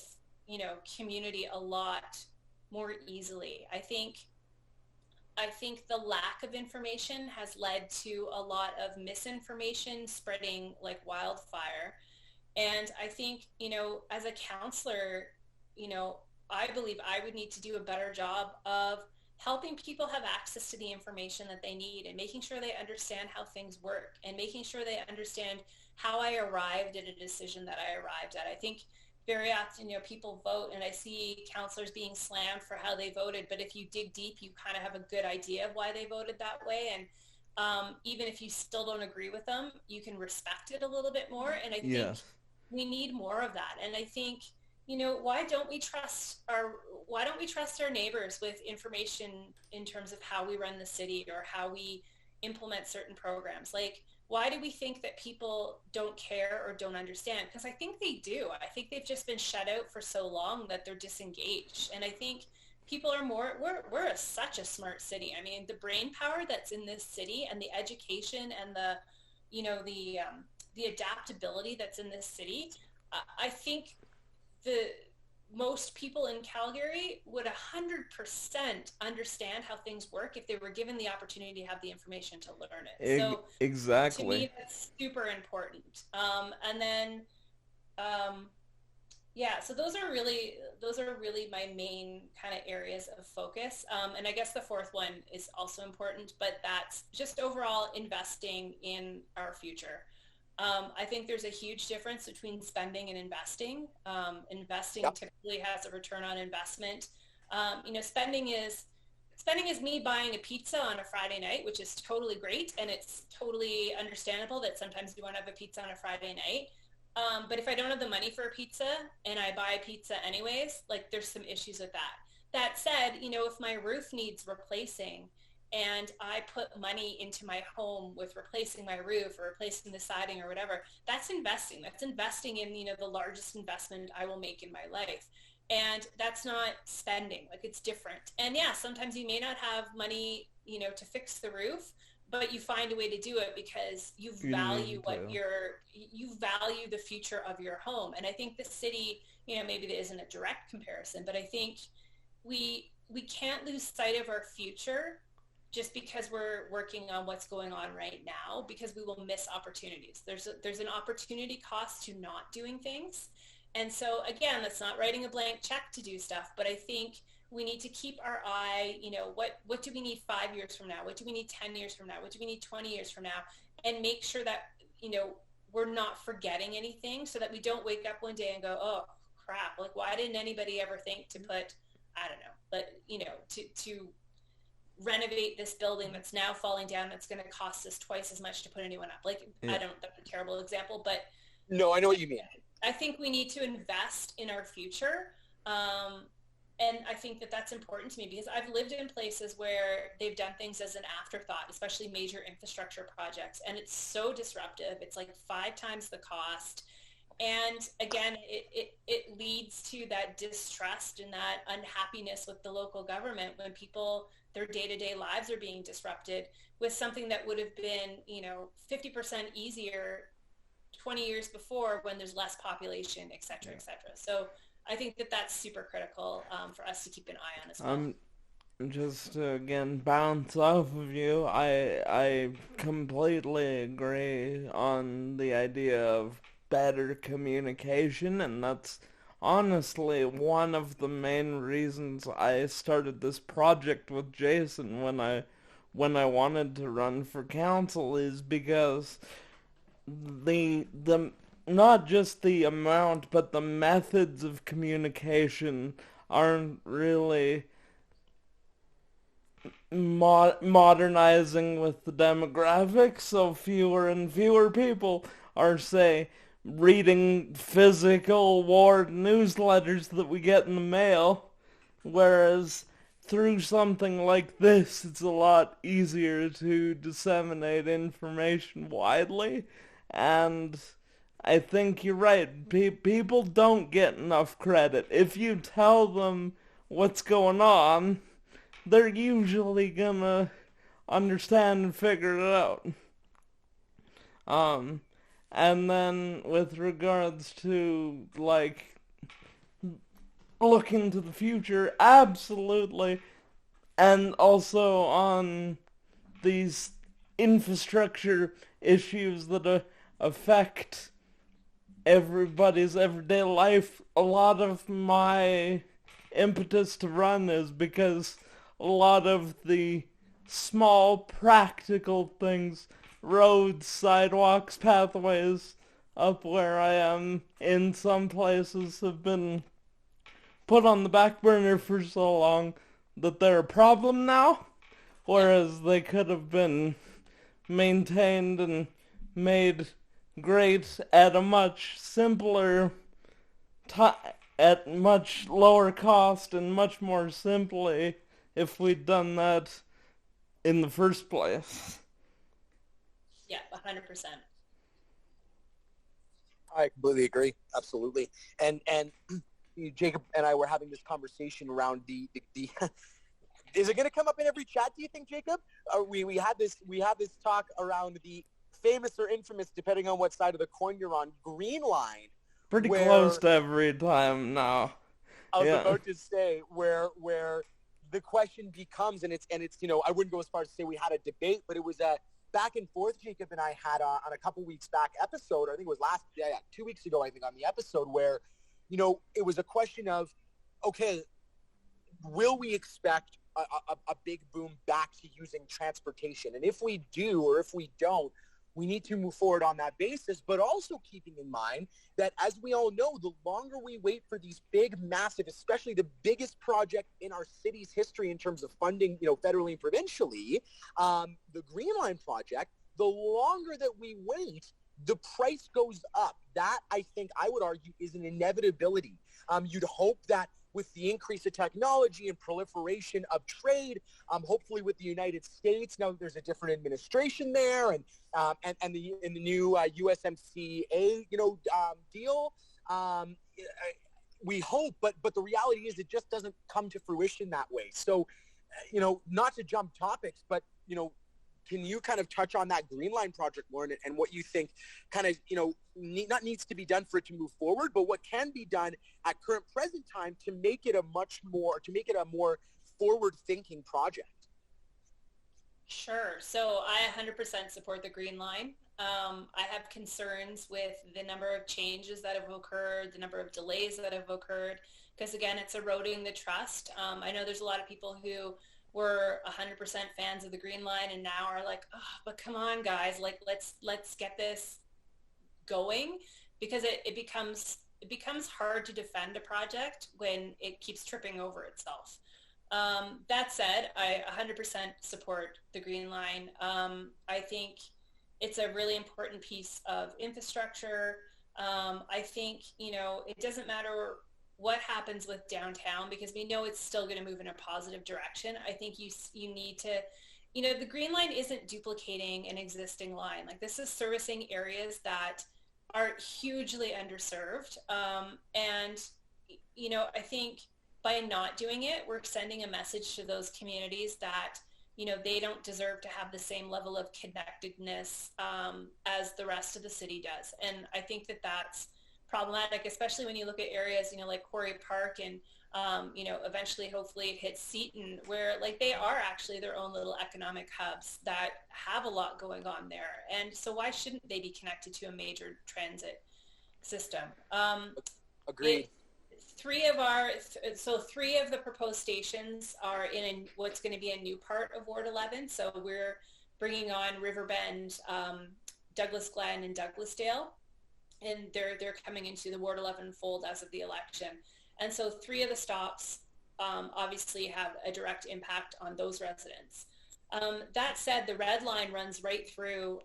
community a lot more easily. I think the lack of information has led to a lot of misinformation spreading like wildfire. And I think, as a counselor, I believe I would need to do a better job of helping people have access to the information that they need, and making sure they understand how things work, and making sure they understand how I arrived at a decision that I arrived at. I think very often, people vote, and I see counselors being slammed for how they voted, but if you dig deep, you kind of have a good idea of why they voted that way. And even if you still don't agree with them, you can respect it a little bit more. And I think we need more of that. And I think, why don't we trust our neighbors with information in terms of how we run the city or how we implement certain programs? Like, why do we think that people don't care or don't understand? Because I think they do. I think they've just been shut out for so long that they're disengaged. And I think people are we're such a smart city. I mean, the brain power that's in this city, and the education, and the adaptability that's in this city, I think most people in Calgary would 100% understand how things work if they were given the opportunity to have the information to learn it. So to Exactly. me, that's super important. And then, um, yeah, so those are really my main kind of areas of focus. And I guess the fourth one is also important, but that's just overall investing in our future. I think there's a huge difference between spending and investing. Investing Yep. typically has a return on investment. Spending is me buying a pizza on a Friday night, which is totally great, and it's totally understandable that sometimes you want to have a pizza on a Friday night. But if I don't have the money for a pizza and I buy pizza anyways, like there's some issues with that. That said, if my roof needs replacing and I put money into my home with replacing my roof or replacing the siding or whatever, that's investing. That's investing in, the largest investment I will make in my life. And that's not spending. Like it's different. And yeah, sometimes you may not have money, to fix the roof, but you find a way to do it because you You value need to. you value the future of your home. And I think the city, maybe there isn't a direct comparison, but I think we can't lose sight of our future just because we're working on what's going on right now, because we will miss opportunities. There's an opportunity cost to not doing things. And so again, that's not writing a blank check to do stuff, but I think we need to keep our eye, what do we need 5 years from now? What do we need 10 years from now? What do we need 20 years from now? And make sure that, we're not forgetting anything, so that we don't wake up one day and go, oh crap, like why didn't anybody ever think to put, I don't know, but to renovate this building that's now falling down, that's going to cost us twice as much to put a new one up. Like, Yeah. that's a terrible example, but No, I know what you mean. I think we need to invest in our future. And I think that that's important to me because I've lived in places where they've done things as an afterthought, especially major infrastructure projects. And it's so disruptive. It's like 5 times the cost. And again, it leads to that distrust and that unhappiness with the local government when people, their day-to-day lives are being disrupted with something that would have been, 50% easier 20 years before when there's less population, et cetera, et cetera. So I think that that's super critical for us to keep an eye on as well. Just to again bounce off of you, I completely agree on the idea of better communication, and that's honestly one of the main reasons I started this project with Jason when I wanted to run for council, is because the not just the amount but the methods of communication aren't really modernizing with the demographics, so fewer and fewer people are, say, reading physical war newsletters that we get in the mail, whereas through something like this, it's a lot easier to disseminate information widely. And I think you're right. People don't get enough credit. If you tell them what's going on, they're usually gonna understand and figure it out. Um, and then with regards to, like, looking to the future, absolutely. And also on these infrastructure issues that affect everybody's everyday life, a lot of my impetus to run is because a lot of the small practical things, roads, sidewalks, pathways, up where I am in some places have been put on the back burner for so long that they're a problem now, whereas they could have been maintained and made great at a much simpler at much lower cost and much more simply if we'd done that in the first place. Yeah, 100%. I completely agree. Absolutely. And Jacob and I were having this conversation around the is it going to come up in every chat, do you think, Jacob? We had this talk around the famous or infamous, depending on what side of the coin you're on, green line. Pretty where, close to every time now. I was Yeah. about to say where the question becomes, and it's I wouldn't go as far as to say we had a debate, but it was a back and forth Jacob and I had on a couple weeks back episode. I think it was 2 weeks ago, I think, on the episode where, it was a question of, okay, will we expect a big boom back to using transportation? And if we do, or if we don't, we need to move forward on that basis, but also keeping in mind that, as we all know, the longer we wait for these big, massive, especially the biggest project in our city's history in terms of funding, federally and provincially, the Green Line project, the longer that we wait, the price goes up. That, I think, I would argue, is an inevitability. You'd hope that with the increase of technology and proliferation of trade, hopefully with the United States, now there's a different administration there, and the new USMCA, deal. We hope, but the reality is it just doesn't come to fruition that way. So, not to jump topics, but can you kind of touch on that Green Line project, Lauren, and what you think kind of, not needs to be done for it to move forward, but what can be done at current present time to make it a more forward-thinking project? Sure. So I 100% support the Green Line. I have concerns with the number of changes that have occurred, the number of delays that have occurred, because again, it's eroding the trust. I know there's a lot of people who were 100% fans of the Green Line and now are like, oh, but come on, guys, like let's get this going, because it becomes hard to defend a project when it keeps tripping over itself. That said, I 100% support the Green Line. I think it's a really important piece of infrastructure. I think, it doesn't matter what happens with downtown, because we know it's still going to move in a positive direction. I think you need to, the Green Line isn't duplicating an existing line. Like, this is servicing areas that are hugely underserved. And, I think by not doing it, we're sending a message to those communities that, they don't deserve to have the same level of connectedness as the rest of the city does. And I think that that's problematic, especially when you look at areas, like Quarry Park and, eventually, hopefully it hits Seton, where like they are actually their own little economic hubs that have a lot going on there. And so why shouldn't they be connected to a major transit system? Agreed. Three of the proposed stations are in what's going to be a new part of Ward 11. So we're bringing on Riverbend, Douglas Glen, and Douglasdale. And they're coming into the Ward 11 fold as of the election. And so 3 of the stops obviously have a direct impact on those residents. That said, the red line runs right through,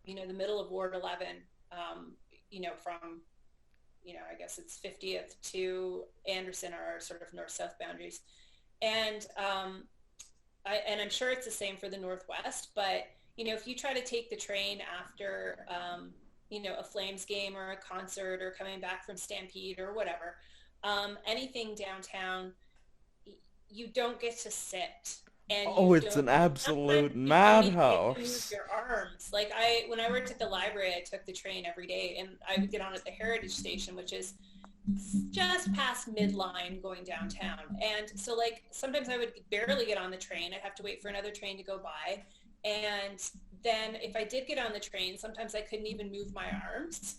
the middle of Ward 11, from, I guess it's 50th to Anderson are sort of north-south boundaries. And I'm sure it's the same for the Northwest, but, if you try to take the train after, a Flames game or a concert or coming back from Stampede or whatever, anything downtown, you don't get to sit. And it's an absolute madhouse. You use your arms. Like when I worked at the library, I took the train every day, and I would get on at the Heritage Station, which is just past midline going downtown. And so like sometimes I would barely get on the train. I'd have to wait for another train to go by. And then if I did get on the train, sometimes I couldn't even move my arms.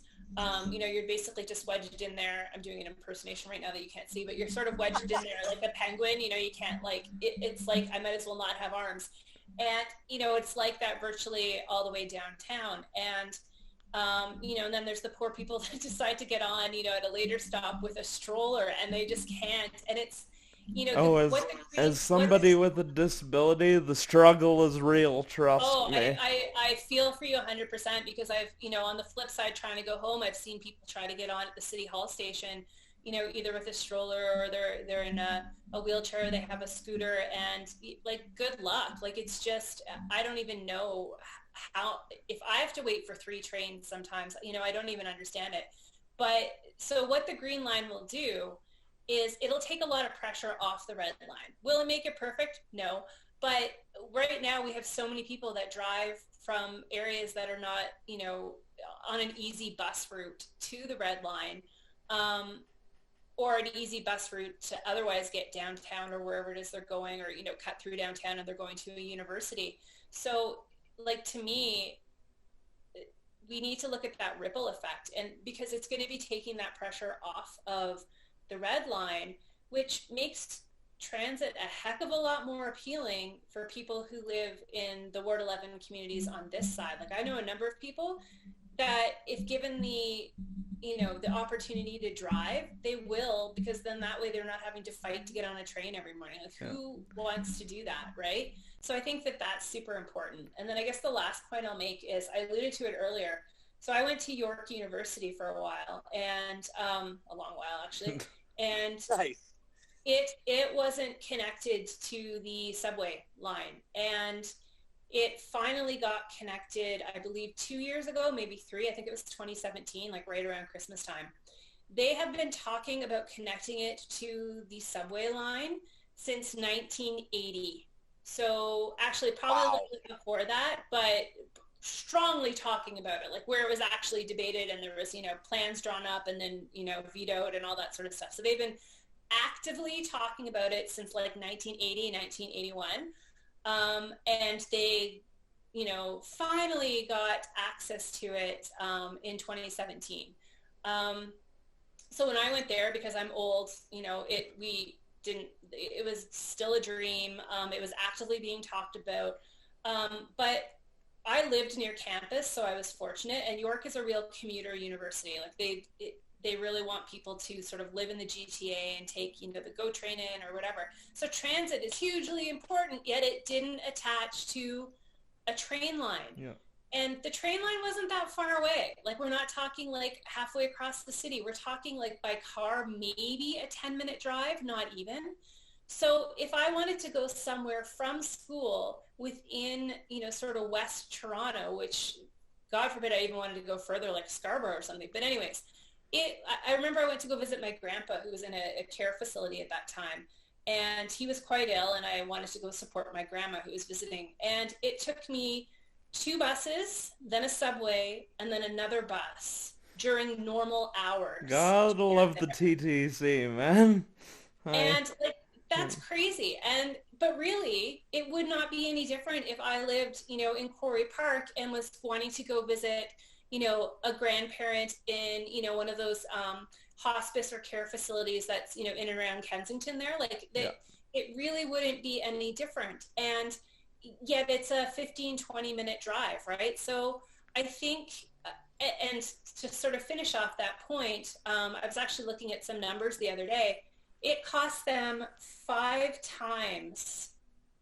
You're basically just wedged in there. I'm doing an impersonation right now that you can't see, but you're sort of wedged in there like a penguin. You can't it's like I might as well not have arms. And, it's like that virtually all the way downtown. And, and then there's the poor people that decide to get on, at a later stop with a stroller, and they just can't. And it's, as somebody with a disability, the struggle is real, trust me. I feel for you 100%, because I've, on the flip side, trying to go home, I've seen people try to get on at the City Hall station, either with a stroller or they're in a wheelchair, they have a scooter, and like, good luck. Like, it's just, I don't even know how, if I have to wait for 3 trains sometimes, I don't even understand it. But so what the Green Line will do is it'll take a lot of pressure off the red line. Will it make it perfect? No. But right now we have so many people that drive from areas that are not, on an easy bus route to the red line. or an easy bus route to otherwise get downtown or wherever it is they're going, or, cut through downtown and they're going to a university. So like, to me, we need to look at that ripple effect, and because it's going to be taking that pressure off of the red line, which makes transit a heck of a lot more appealing for people who live in the Ward 11 communities on this side. Like, I know a number of people that, if given the opportunity to drive, they will, because then that way they're not having to fight to get on a train every morning. Like, who wants to do that, right? So I think that that's super important. And then I guess the last point I'll make is, I alluded to it earlier. So I went to York University for a while, and a long while actually, and Nice. It wasn't connected to the subway line, and it finally got connected, I believe 2 years ago, maybe 3. I think it was 2017, like right around Christmas time. They have been talking about connecting it to the subway line since 1980. So actually probably a little bit before that, but strongly talking about it, like where it was actually debated and there was, plans drawn up and then, vetoed and all that sort of stuff. So they've been actively talking about it since like 1980, 1981. And they, finally got access to it in 2017. So when I went there, because I'm old, it was still a dream. It was actively being talked about. But I lived near campus, so I was fortunate. And York is a real commuter university. Like, they really want people to sort of live in the GTA and take, the GO train in or whatever. So transit is hugely important, yet it didn't attach to a train line. Yeah. And the train line wasn't that far away. Like, we're not talking like halfway across the city. We're talking like by car, maybe a 10-minute drive, not even. So if I wanted to go somewhere from school within, sort of West Toronto, which God forbid I even wanted to go further, like Scarborough or something. But anyways, I remember I went to go visit my grandpa, who was in a care facility at that time, and he was quite ill, and I wanted to go support my grandma who was visiting. And it took me 2 buses, then a subway, and then another bus during normal hours. God love the TTC, man. And like, that's crazy. But really, it would not be any different if I lived, in Quarry Park and was wanting to go visit, a grandparent in, one of those hospice or care facilities that's, in and around Kensington there. Like, it really wouldn't be any different. And yet it's a 15, 20-minute drive, right? So I think, and to sort of finish off that point, I was actually looking at some numbers the other day. It cost them 5 times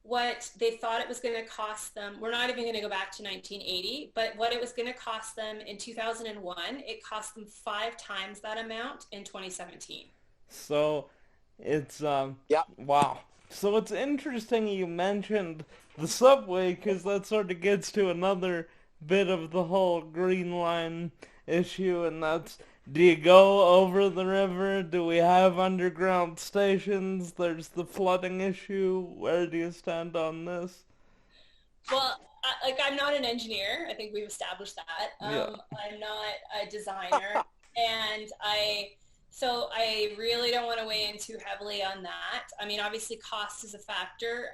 what they thought it was going to cost them. We're not even going to go back to 1980, but what it was going to cost them in 2001, it cost them 5 times that amount in 2017. So it's, wow. So it's interesting you mentioned the subway, because that sort of gets to another bit of the whole Green Line issue, and that's, do you go over the river? Do we have underground stations? There's the flooding issue. Where do you stand on this? Well, I'm not an engineer. I think we've established that. I'm not a designer. And so I really don't want to weigh in too heavily on that. I mean, obviously cost is a factor.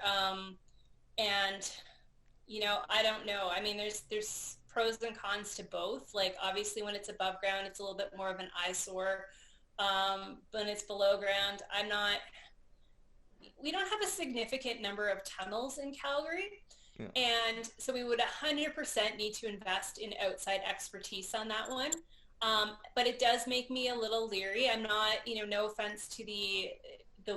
And, I don't know. I mean, there's pros and cons to both. Like, obviously when it's above ground, it's a little bit more of an eyesore. When it's below ground, we don't have a significant number of tunnels in Calgary. Yeah. And so we would 100% need to invest in outside expertise on that one. But it does make me a little leery. I'm not, no offense to the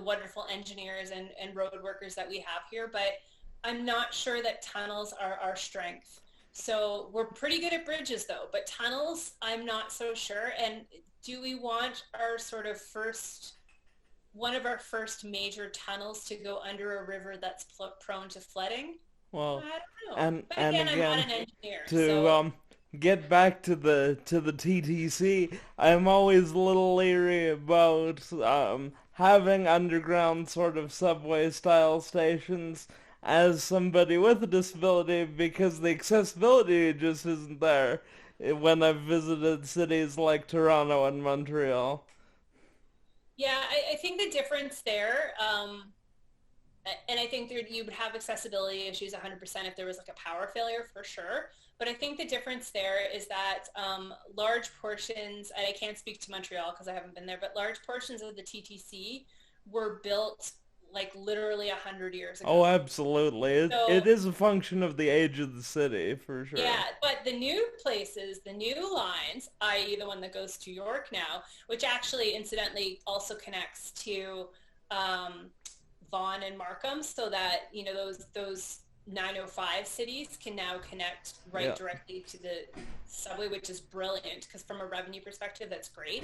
wonderful engineers and road workers that we have here, but I'm not sure that tunnels are our strength. So we're pretty good at bridges though, but tunnels, I'm not so sure. And do we want our sort of one of our first major tunnels to go under a river that's prone to flooding? Well, I don't know. But again, I'm not an engineer. To get back to the TTC, I'm always a little leery about having underground sort of subway style stations as somebody with a disability, because the accessibility just isn't there when I've visited cities like Toronto and Montreal. Yeah, I think the difference there, and I think there, you would have accessibility issues 100% if there was like a power failure for sure. But I think the difference there is that large portions, and I can't speak to Montreal because I haven't been there, but large portions of the TTC were built like literally 100 years Oh, ago. absolutely. It So is a function of the age of the city, for yeah, sure. but the new places, the new lines, i.e. the one that goes to York now, which actually incidentally also connects to um, Vaughan and Markham, so that, those 905 cities can now connect right Yeah. directly to the subway, which is brilliant because from a revenue perspective, that's great.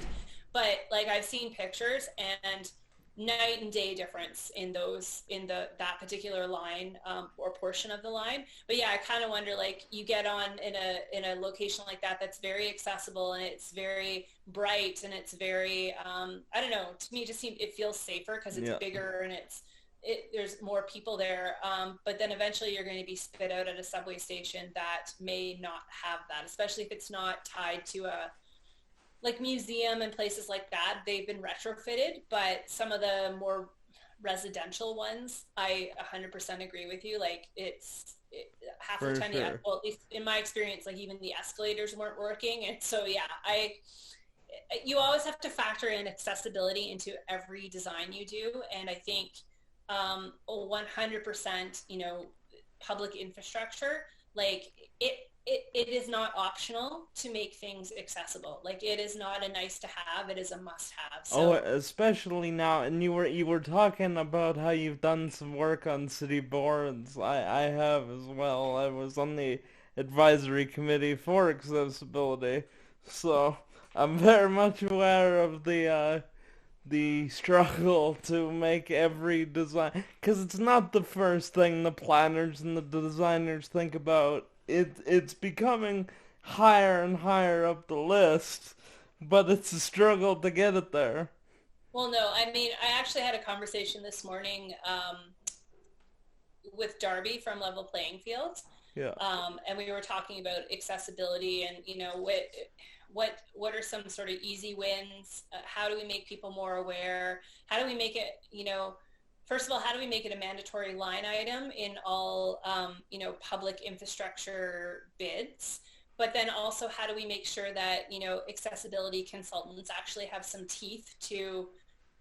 But like I've seen pictures and night and day difference in those in the that particular line or portion of the line. But yeah, I kind of wonder, like, you get on in a location like that that's very accessible and it's very bright and it's very I don't know, to me it just seems, it feels safer because it's Yeah. bigger and there's more people there, but then eventually you're going to be spit out at a subway station that may not have that, especially if it's not tied to a like museum and places like that. They've been retrofitted, but some of the more residential ones, I 100% agree with you. Like half the For time, sure. well, at least in my experience, like even the escalators weren't working. And so, yeah, you always have to factor in accessibility into every design you do. And I think 100%, public infrastructure, like it is not optional to make things accessible. Like it is not a nice to have, it is a must have. Oh, So especially now, and you were talking about how you've done some work on city boards. I have as well. I was on the advisory committee for accessibility, so I'm very much aware of the struggle to make every design, because it's not the first thing the planners and the designers think about. It's becoming higher and higher up the list, but it's a struggle to get it there. well, no, I mean, I actually had a conversation this morning with Darby from Level Playing Field, Yeah. and we were talking about accessibility and what are some sort of easy wins. How do we make people more aware? How do we make it, first of all, how do we make it a mandatory line item in all public infrastructure bids? But then also, how do we make sure that accessibility consultants actually have some teeth to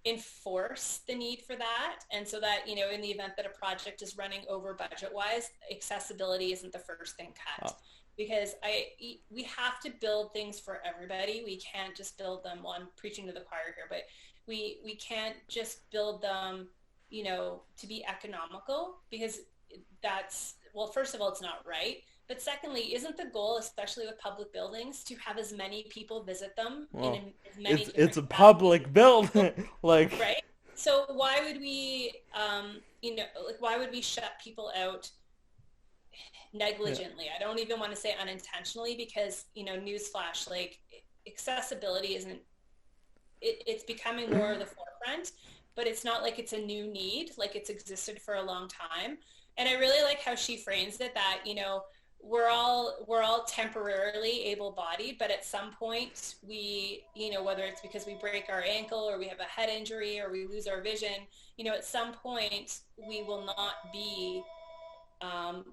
enforce the need for that, and so that in the event that a project is running over budget wise, accessibility isn't the first thing cut. Uh, Because we have to build things for everybody. We can't just build them, well, I'm preaching to the choir here, but we can't just build them to be economical, because that's, well, first of all, it's not right, but secondly, isn't the goal, especially with public buildings, to have as many people visit them in well, as many it's different a capacities public as possible, building, like, right? So why would we, like, why would we shut people out yeah, negligently? I don't even want to say unintentionally, because, newsflash, like, accessibility isn't, it's becoming more of the forefront, but it's not like it's a new need, like it's existed for a long time. And I really like how she frames it, that, we're all temporarily able-bodied, but at some point we, whether it's because we break our ankle or we have a head injury or we lose our vision, at some point we will not be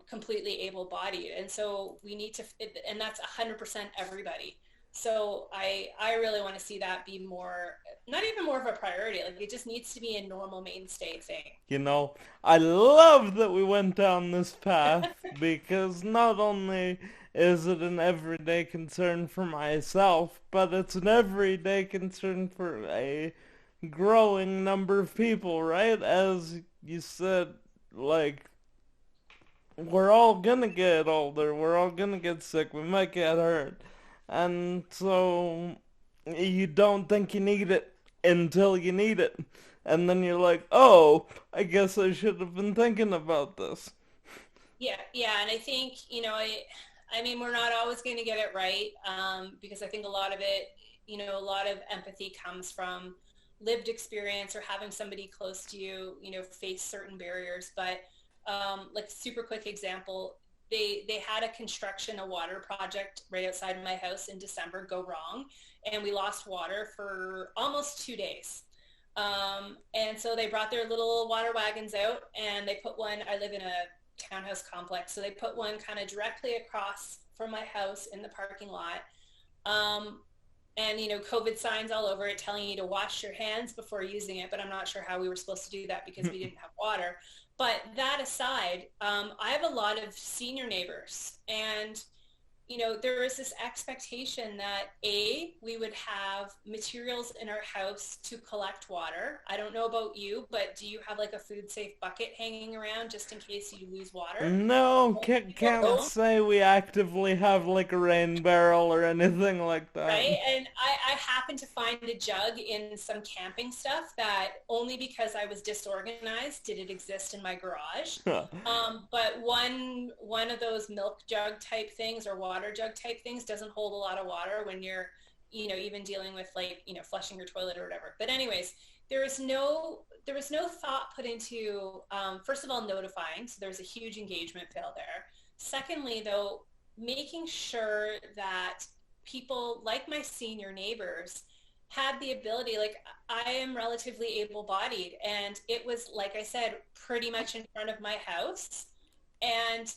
completely able-bodied, and so we need to, and that's 100% everybody. So I really want to see that be more, not even more of a priority. Like, it just needs to be a normal mainstay thing. you know, I love that we went down this path, because not only is it an everyday concern for myself, but it's an everyday concern for a growing number of people, right? As you said, like, we're all gonna get older, we're all gonna get sick, we might get hurt. And so you don't think you need it until you need it. And then you're like, oh, I guess I should have been thinking about this. Yeah, yeah, and I think, I mean, we're not always going to get it right, because I think a lot of it, a lot of empathy comes from lived experience or having somebody close to you, face certain barriers. But like, super quick example, they had a water project right outside my house in December go wrong, and we lost water for almost 2 days. And so they brought their little water wagons out, and they put one, I live in a townhouse complex, so they put one kind of directly across from my house in the parking lot. Um, and, COVID signs all over it telling you to wash your hands before using it, but I'm not sure how we were supposed to do that because we didn't have water. But that aside, I have a lot of senior neighbors, and there is this expectation that we would have materials in our house to collect water. I don't know about you, but do you have like a food safe bucket hanging around just in case you lose water? No, can't say we actively have like a rain barrel or anything like that. Right, and I happened to find a jug in some camping stuff that only because I was disorganized did it exist in my garage. But one of those milk jug type things or water jug type things doesn't hold a lot of water when you're, even dealing with like, flushing your toilet or whatever. But anyways, there was no thought put into, first of all, notifying. So there's a huge engagement fail there. Secondly, though, making sure that people like my senior neighbors had the ability, like I am relatively able-bodied, and it was, like I said, pretty much in front of my house. And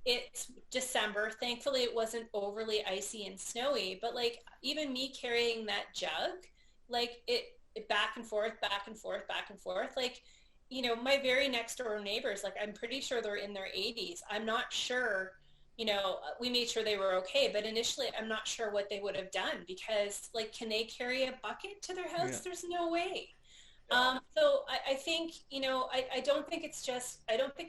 it's December. Thankfully, it wasn't overly icy and snowy, but like even me carrying that jug, like it back and forth, back and forth, back and forth, like, my very next door neighbors, like I'm pretty sure they're in their 80s. I'm not sure, we made sure they were okay, but initially I'm not sure what they would have done because like, can they carry a bucket to their house? Yeah. There's no way. So I think, I don't think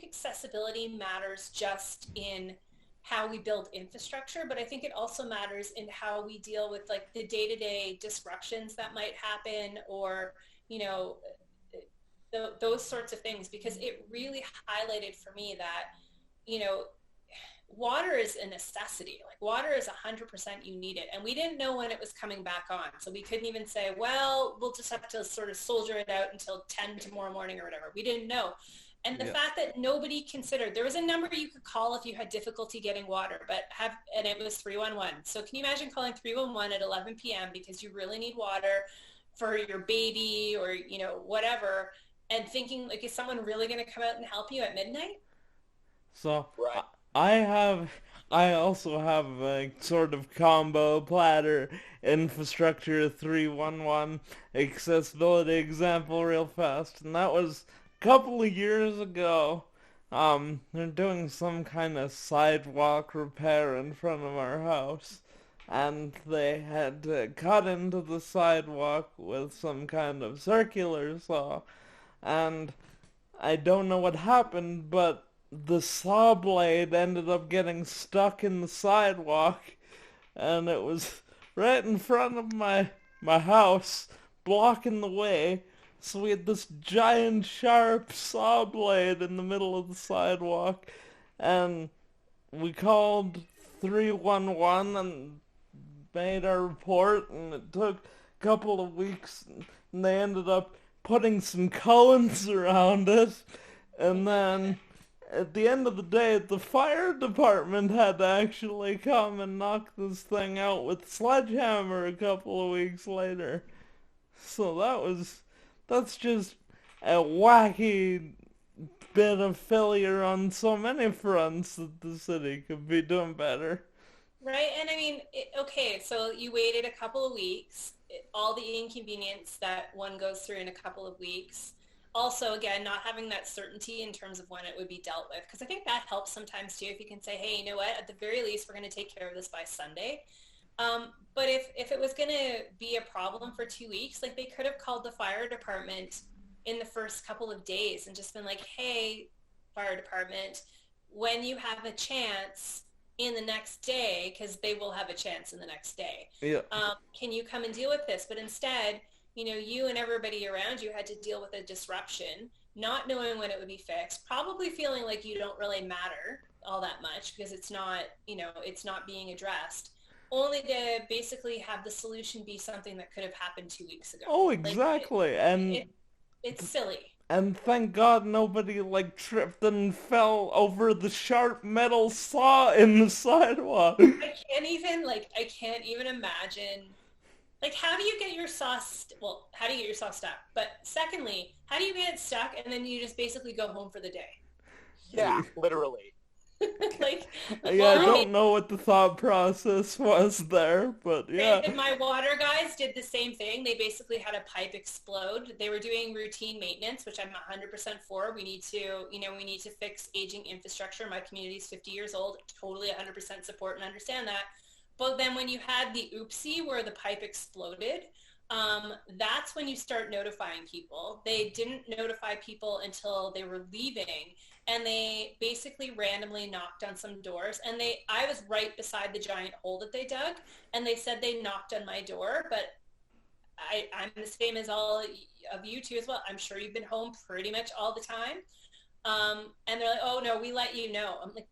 accessibility matters just in how we build infrastructure, but I think it also matters in how we deal with like the day-to-day disruptions that might happen or, those sorts of things, because it really highlighted for me that, water is a necessity. Like water is 100% you need it. And we didn't know when it was coming back on. So we couldn't even say, well, we'll just have to sort of soldier it out until 10 tomorrow morning or whatever. We didn't know. And the fact that nobody considered, there was a number you could call if you had difficulty getting water, and it was 311. So can you imagine calling 311 at 11 p.m. because you really need water for your baby or, whatever, and thinking like, is someone really going to come out and help you at midnight? So right. I also have a sort of combo platter infrastructure 311 accessibility example real fast, and that was a couple of years ago. They're doing some kind of sidewalk repair in front of our house, and they had to cut into the sidewalk with some kind of circular saw, and I don't know what happened, but the saw blade ended up getting stuck in the sidewalk, and it was right in front of my house, blocking the way. So we had this giant sharp saw blade in the middle of the sidewalk, and we called 311 and made our report, and it took a couple of weeks, and they ended up putting some cones around it, and then at the end of the day, the fire department had to actually come and knock this thing out with a sledgehammer a couple of weeks later. So that's just a wacky bit of failure on so many fronts that the city could be doing better. Right, and I mean, okay, so you waited a couple of weeks, all the inconvenience that one goes through in a couple of weeks. Also, again, not having that certainty in terms of when it would be dealt with, because I think that helps sometimes too, if you can say, hey, you know what, at the very least, we're going to take care of this by Sunday. But if it was going to be a problem for 2 weeks, like they could have called the fire department in the first couple of days and just been like, hey, fire department, when you have a chance in the next day, because they will have a chance in the next day, can you come and deal with this? But instead, you and everybody around you had to deal with a disruption, not knowing when it would be fixed, probably feeling like you don't really matter all that much because it's not, it's not being addressed, only to basically have the solution be something that could have happened 2 weeks ago. Oh, exactly. It's silly. And thank God nobody tripped and fell over the sharp metal saw in the sidewalk. I can't even imagine Like, how do you get your sauce? Well, how do you get your sauce stuck? But secondly, how do you get it stuck and then you just basically go home for the day? Yeah, literally. Like, Yeah, I why? don't know what the thought process was there, but yeah. Granted, my water guys did the same thing. They basically had a pipe explode. They were doing routine maintenance, which I'm 100% for. We need to, we need to fix aging infrastructure. My community is 50 years old. Totally 100% support and understand that. But then when you had the oopsie where the pipe exploded, that's when you start notifying people. They didn't notify people until they were leaving, and they basically randomly knocked on some doors. And I was right beside the giant hole that they dug, and they said they knocked on my door, but I'm the same as all of you too as well. I'm sure you've been home pretty much all the time. And they're like, oh no, we let you know. I'm like,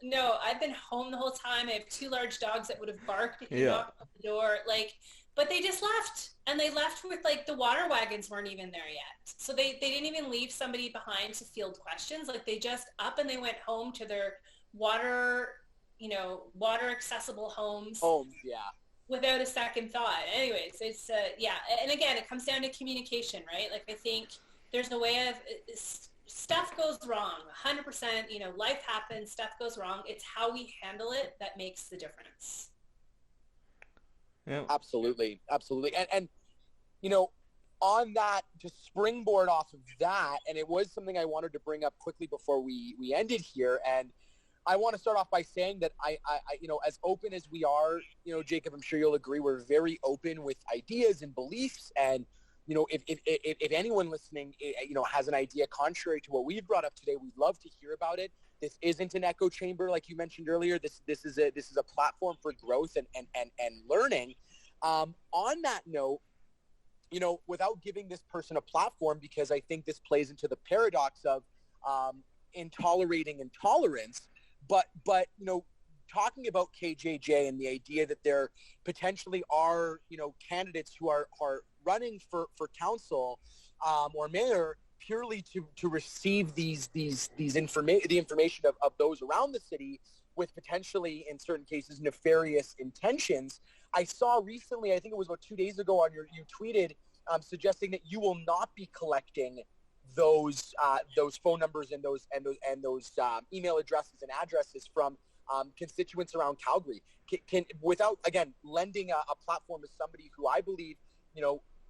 no, I've been home the whole time. I have two large dogs that would have barked if you Yeah. knocked on the door. Like, but they just left, and they left with like the water wagons weren't even there yet. So they didn't even leave somebody behind to field questions. Like they just up and they went home to their water, water accessible homes Homes, yeah. without a second thought. Anyways, it's yeah. And again, it comes down to communication, right? Like I think there's a way of stuff goes wrong 100%. Life happens, stuff goes wrong. It's how we handle it that makes the difference. Yeah. Absolutely. And on that, to springboard off of that, and it was something I wanted to bring up quickly before we ended here, and I want to start off by saying that I as open as we are, Jacob, I'm sure you'll agree, we're very open with ideas and beliefs. And, if anyone listening, has an idea contrary to what we've brought up today, we'd love to hear about it. This isn't an echo chamber, like you mentioned earlier. This is a platform for growth and learning. On that note, without giving this person a platform, because I think this plays into the paradox of intolerating intolerance, but talking about KJJ and the idea that there potentially are candidates who are running for council or mayor purely to receive the information of those around the city with potentially, in certain cases, nefarious intentions. I saw recently, I think it was about 2 days ago, you tweeted suggesting that you will not be collecting those phone numbers and those email addresses and addresses from constituents around Calgary. Can without, again, lending a platform to somebody who I believe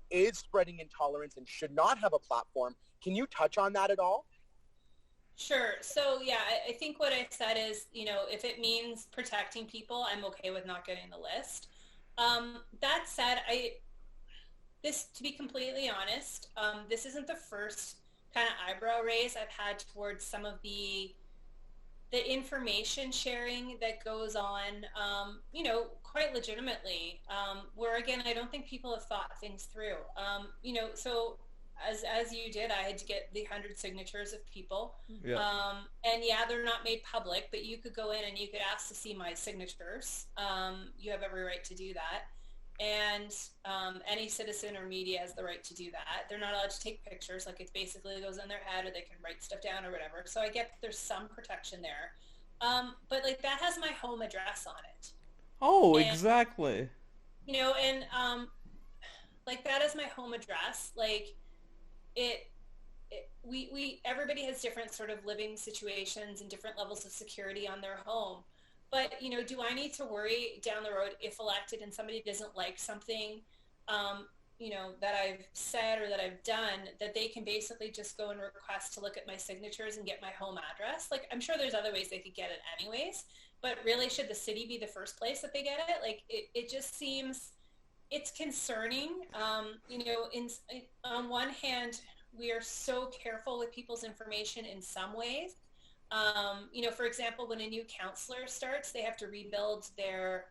is spreading intolerance and should not have a platform. Can you touch on that at all? Sure. So yeah, I think what I said is, if it means protecting people, I'm okay with not getting the list. That said, to be completely honest, this isn't the first kind of eyebrow raise I've had towards some of the information sharing that goes on, quite legitimately, where again, I don't think people have thought things through. So as you did, I had to get the 100 signatures of people. Yeah. And yeah, they're not made public, but you could go in and you could ask to see my signatures. You have every right to do that. And any citizen or media has the right to do that. They're not allowed to take pictures. Like, it basically goes in their head, or they can write stuff down or whatever. So I get that there's some protection there. But like, that has my home address on it. Oh, And, exactly. like, that is my home address. Like, everybody has different sort of living situations and different levels of security on their home. But, do I need to worry down the road if elected and somebody doesn't like something, that I've said or that I've done, that they can basically just go and request to look at my signatures and get my home address? Like, I'm sure there's other ways they could get it anyways, but really, should the city be the first place that they get it? Like, it just seems, it's concerning. On one hand, we are so careful with people's information in some ways. For example, when a new councillor starts, they have to rebuild their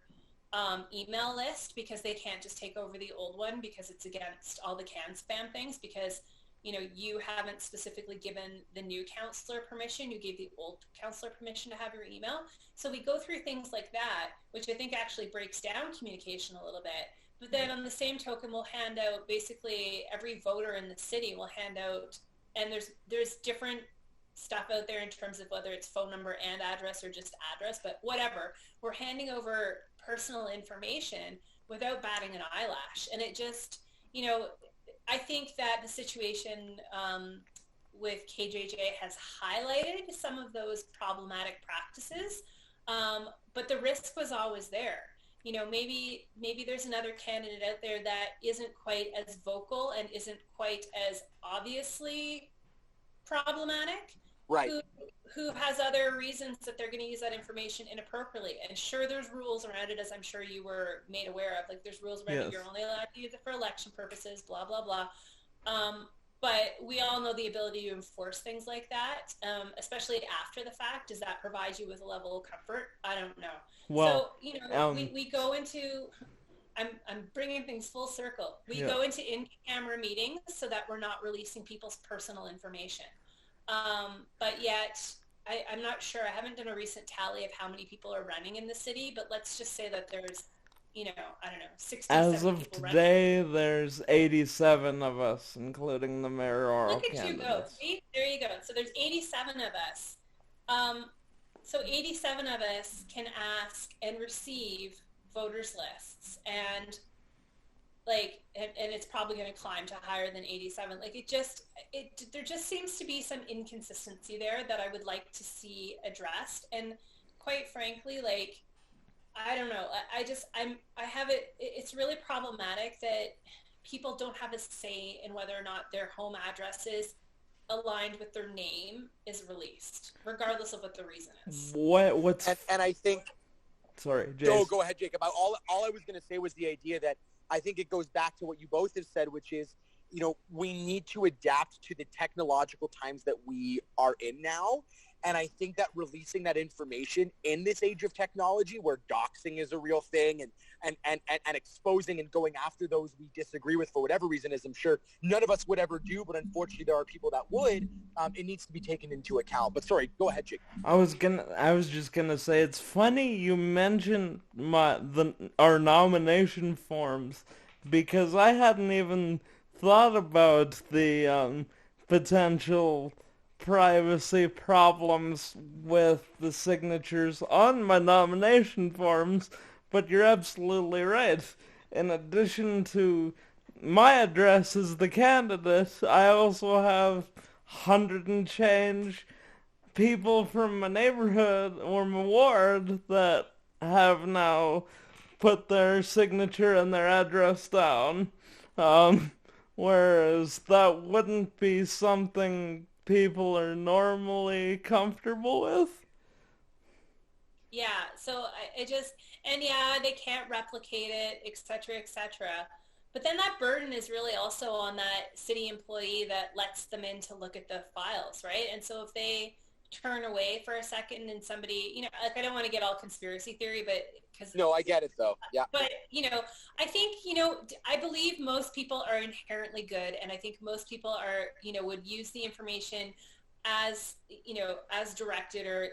email list, because they can't just take over the old one, because it's against all the can spam things, because you haven't specifically given the new councillor permission. You gave the old councillor permission to have your email. So we go through things like that, which I think actually breaks down communication a little bit. But then on the same token, we'll hand out, basically every voter in the city will hand out, and there's different stuff out there in terms of whether it's phone number and address or just address, but whatever, we're handing over personal information, without batting an eyelash. And it just, you know, I think that the situation with KJJ has highlighted some of those problematic practices, but the risk was always there. You know, maybe there's another candidate out there that isn't quite as vocal and isn't quite as obviously problematic, Right. who has other reasons that they're going to use that information inappropriately. And sure, there's rules around it, as I'm sure you were made aware of. Like, there's rules around it. You're only allowed to use it for election purposes, blah, blah, blah. But we all know the ability to enforce things like that, especially after the fact. Does that provide you with a level of comfort? I don't know. Well, so, you know, we go into, I'm bringing things full circle. We go into in-camera meetings so that we're not releasing people's personal information. But yet, I'm not sure. I haven't done a recent tally of how many people are running in the city, but let's just say that there's, you know, I don't know, 60, as of today, running. There's 87 of us, including the mayoral candidates. Look at you go. See? There you go. So there's 87 of us. So 87 of us can ask and receive voters lists, and like, and it's probably going to climb to higher than 87. Like, there just seems to be some inconsistency there that I would like to see addressed. And quite frankly, like, I don't know. It's really problematic that people don't have a say in whether or not their home addresses aligned with their name is released, regardless of what the reason is. And I think. Sorry, Jason. Go ahead, Jacob. All I was going to say was the idea that I think it goes back to what you both have said, which is, you know, we need to adapt to the technological times that we are in now. And I think that releasing that information in this age of technology, where doxing is a real thing, and exposing and going after those we disagree with for whatever reason, as I'm sure none of us would ever do, but unfortunately there are people that would, it needs to be taken into account. But sorry, go ahead, Jake. I was just gonna say, it's funny you mentioned our nomination forms, because I hadn't even thought about the potential privacy problems with the signatures on my nomination forms, but you're absolutely right. In addition to my address as the candidate, I also have 100 and change people from my neighborhood or my ward that have now put their signature and their address down. Whereas that wouldn't be something people are normally comfortable with. Yeah, so they can't replicate it, etc., etc. But then that burden is really also on that city employee that lets them in to look at the files, right? And so if they turn away for a second and somebody, you know, like, I don't want to get all conspiracy theory, but no, I get it though. Yeah. But, you know, I think, you know, I believe most people are inherently good, and I think most people are, you know, would use the information as, you know, as directed, or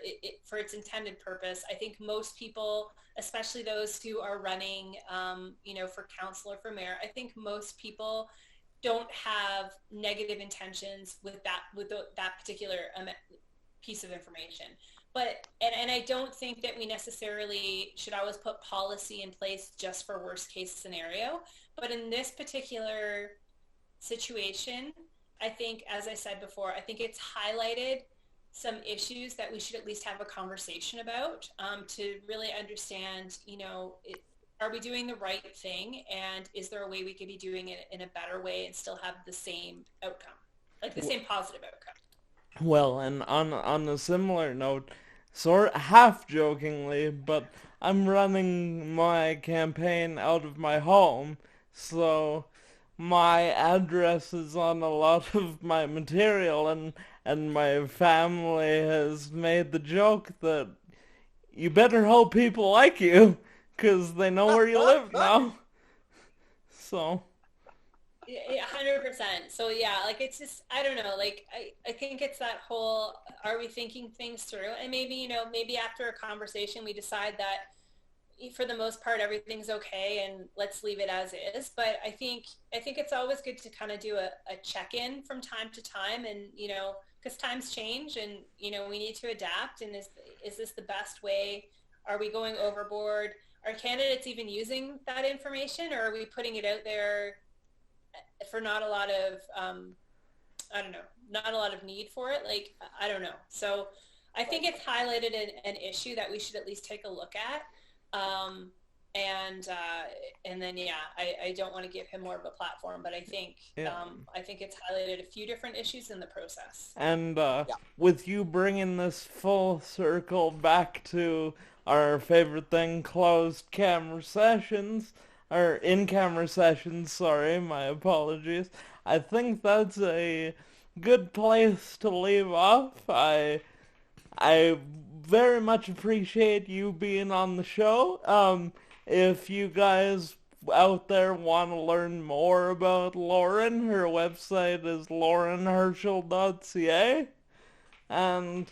for its intended purpose. I think most people, especially those who are running, you know, for councillor, for mayor, I think most people don't have negative intentions with that particular piece of information. But, and I don't think that we necessarily should always put policy in place just for worst case scenario. But in this particular situation, I think, as I said before, I think it's highlighted some issues that we should at least have a conversation about, to really understand, you know, are we doing the right thing? And is there a way we could be doing it in a better way and still have the same outcome, like the same positive outcome? Well, and on a similar note, sort of half jokingly, but I'm running my campaign out of my home, so my address is on a lot of my material, and my family has made the joke that you better hope people like you, 'cause they know where you live now. So. Yeah, 100%. So yeah, like, it's just, I don't know, like, I think it's that whole, are we thinking things through? And maybe, you know, maybe after a conversation we decide that for the most part everything's okay and let's leave it as is. But I think it's always good to kind of do a check-in from time to time, and, you know, because times change, and, you know, we need to adapt. And is this the best way? Are we going overboard? are candidates even using that information, or are we putting it out there for not a lot of, I don't know, not a lot of need for it? Like, I don't know. So I think it's highlighted an issue that we should at least take a look at. And then, yeah, I don't want to give him more of a platform, but I think it's highlighted a few different issues in the process. And with you bringing this full circle back to our favorite thing, closed camera sessions, or in-camera sessions, sorry, my apologies. I think that's a good place to leave off. I very much appreciate you being on the show. If you guys out there want to learn more about Lauren, her website is laurenherschel.ca. And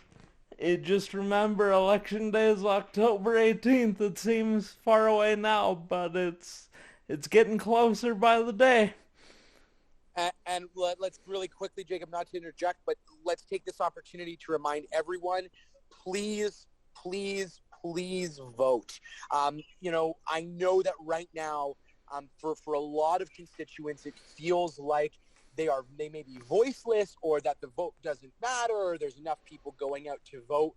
just remember, Election Day is October 18th. It seems far away now, but it's getting closer by the day. And let's really quickly, Jacob, not to interject, but let's take this opportunity to remind everyone, please, please, please vote. You know, I know that right now, for a lot of constituents, it feels like they may be voiceless, or that the vote doesn't matter, or there's enough people going out to vote,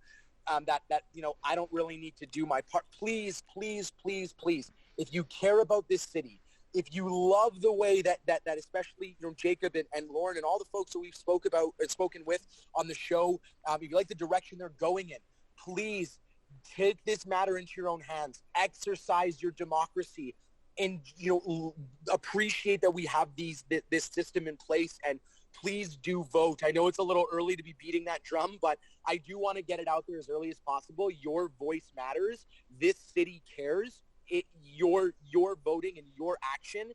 that you know, I don't really need to do my part. Please, please, please, please, if you care about this city, if you love the way that especially, you know, Jacob and Lauren and all the folks that we've spoken with on the show, if you like the direction they're going in, please take this matter into your own hands. Exercise your democracy, and, you know, appreciate that we have this system in place. And please do vote. I know it's a little early to be beating that drum, but I do want to get it out there as early as possible. Your voice matters. This city cares. Your voting and your action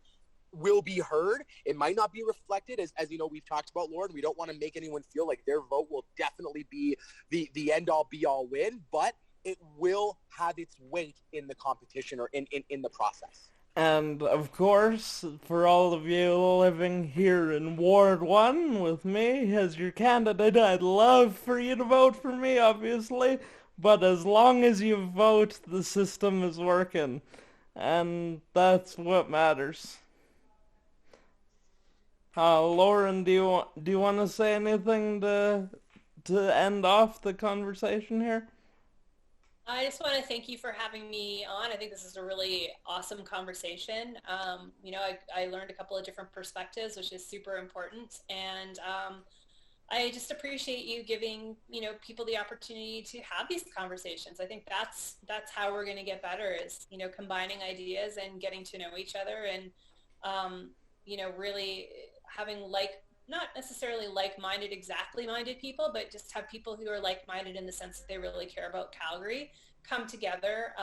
will be heard. It might not be reflected, as you know, we've talked about, Lauren. We don't want to make anyone feel like their vote will definitely be the end-all be-all win, but it will have its weight in the competition, or in the process. And, of course, for all of you living here in Ward 1 with me as your candidate, I'd love for you to vote for me, obviously, but as long as you vote, the system is working, and that's what matters. Lauren, do you want to say anything to end off the conversation here? I just want to thank you for having me on. I think this is a really awesome conversation. You know, I learned a couple of different perspectives, which is super important. And I just appreciate you giving, you know, people the opportunity to have these conversations. I think that's how we're going to get better, is, you know, combining ideas and getting to know each other, and, you know, really having not necessarily like-minded, exactly minded people, but just have people who are like-minded in the sense that they really care about Calgary come together,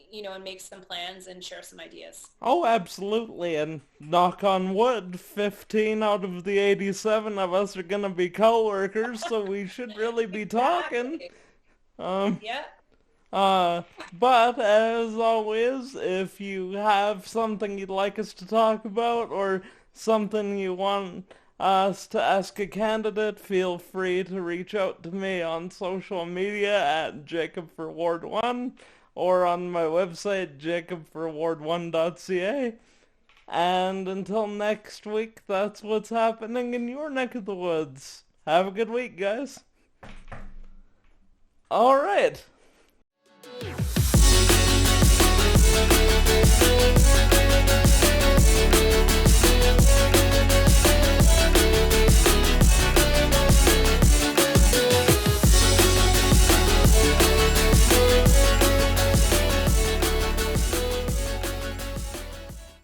you know, and make some plans and share some ideas. Oh, absolutely. And knock on wood, 15 out of the 87 of us are going to be co-workers, so we should really be talking. Yeah. But as always, if you have something you'd like us to talk about, or something you want us to ask a candidate, feel free to reach out to me on social media at Jacob for Ward 1, or on my website, jacobforward1.ca. And until next week, that's what's happening in your neck of the woods. Have a good week, guys. Alright.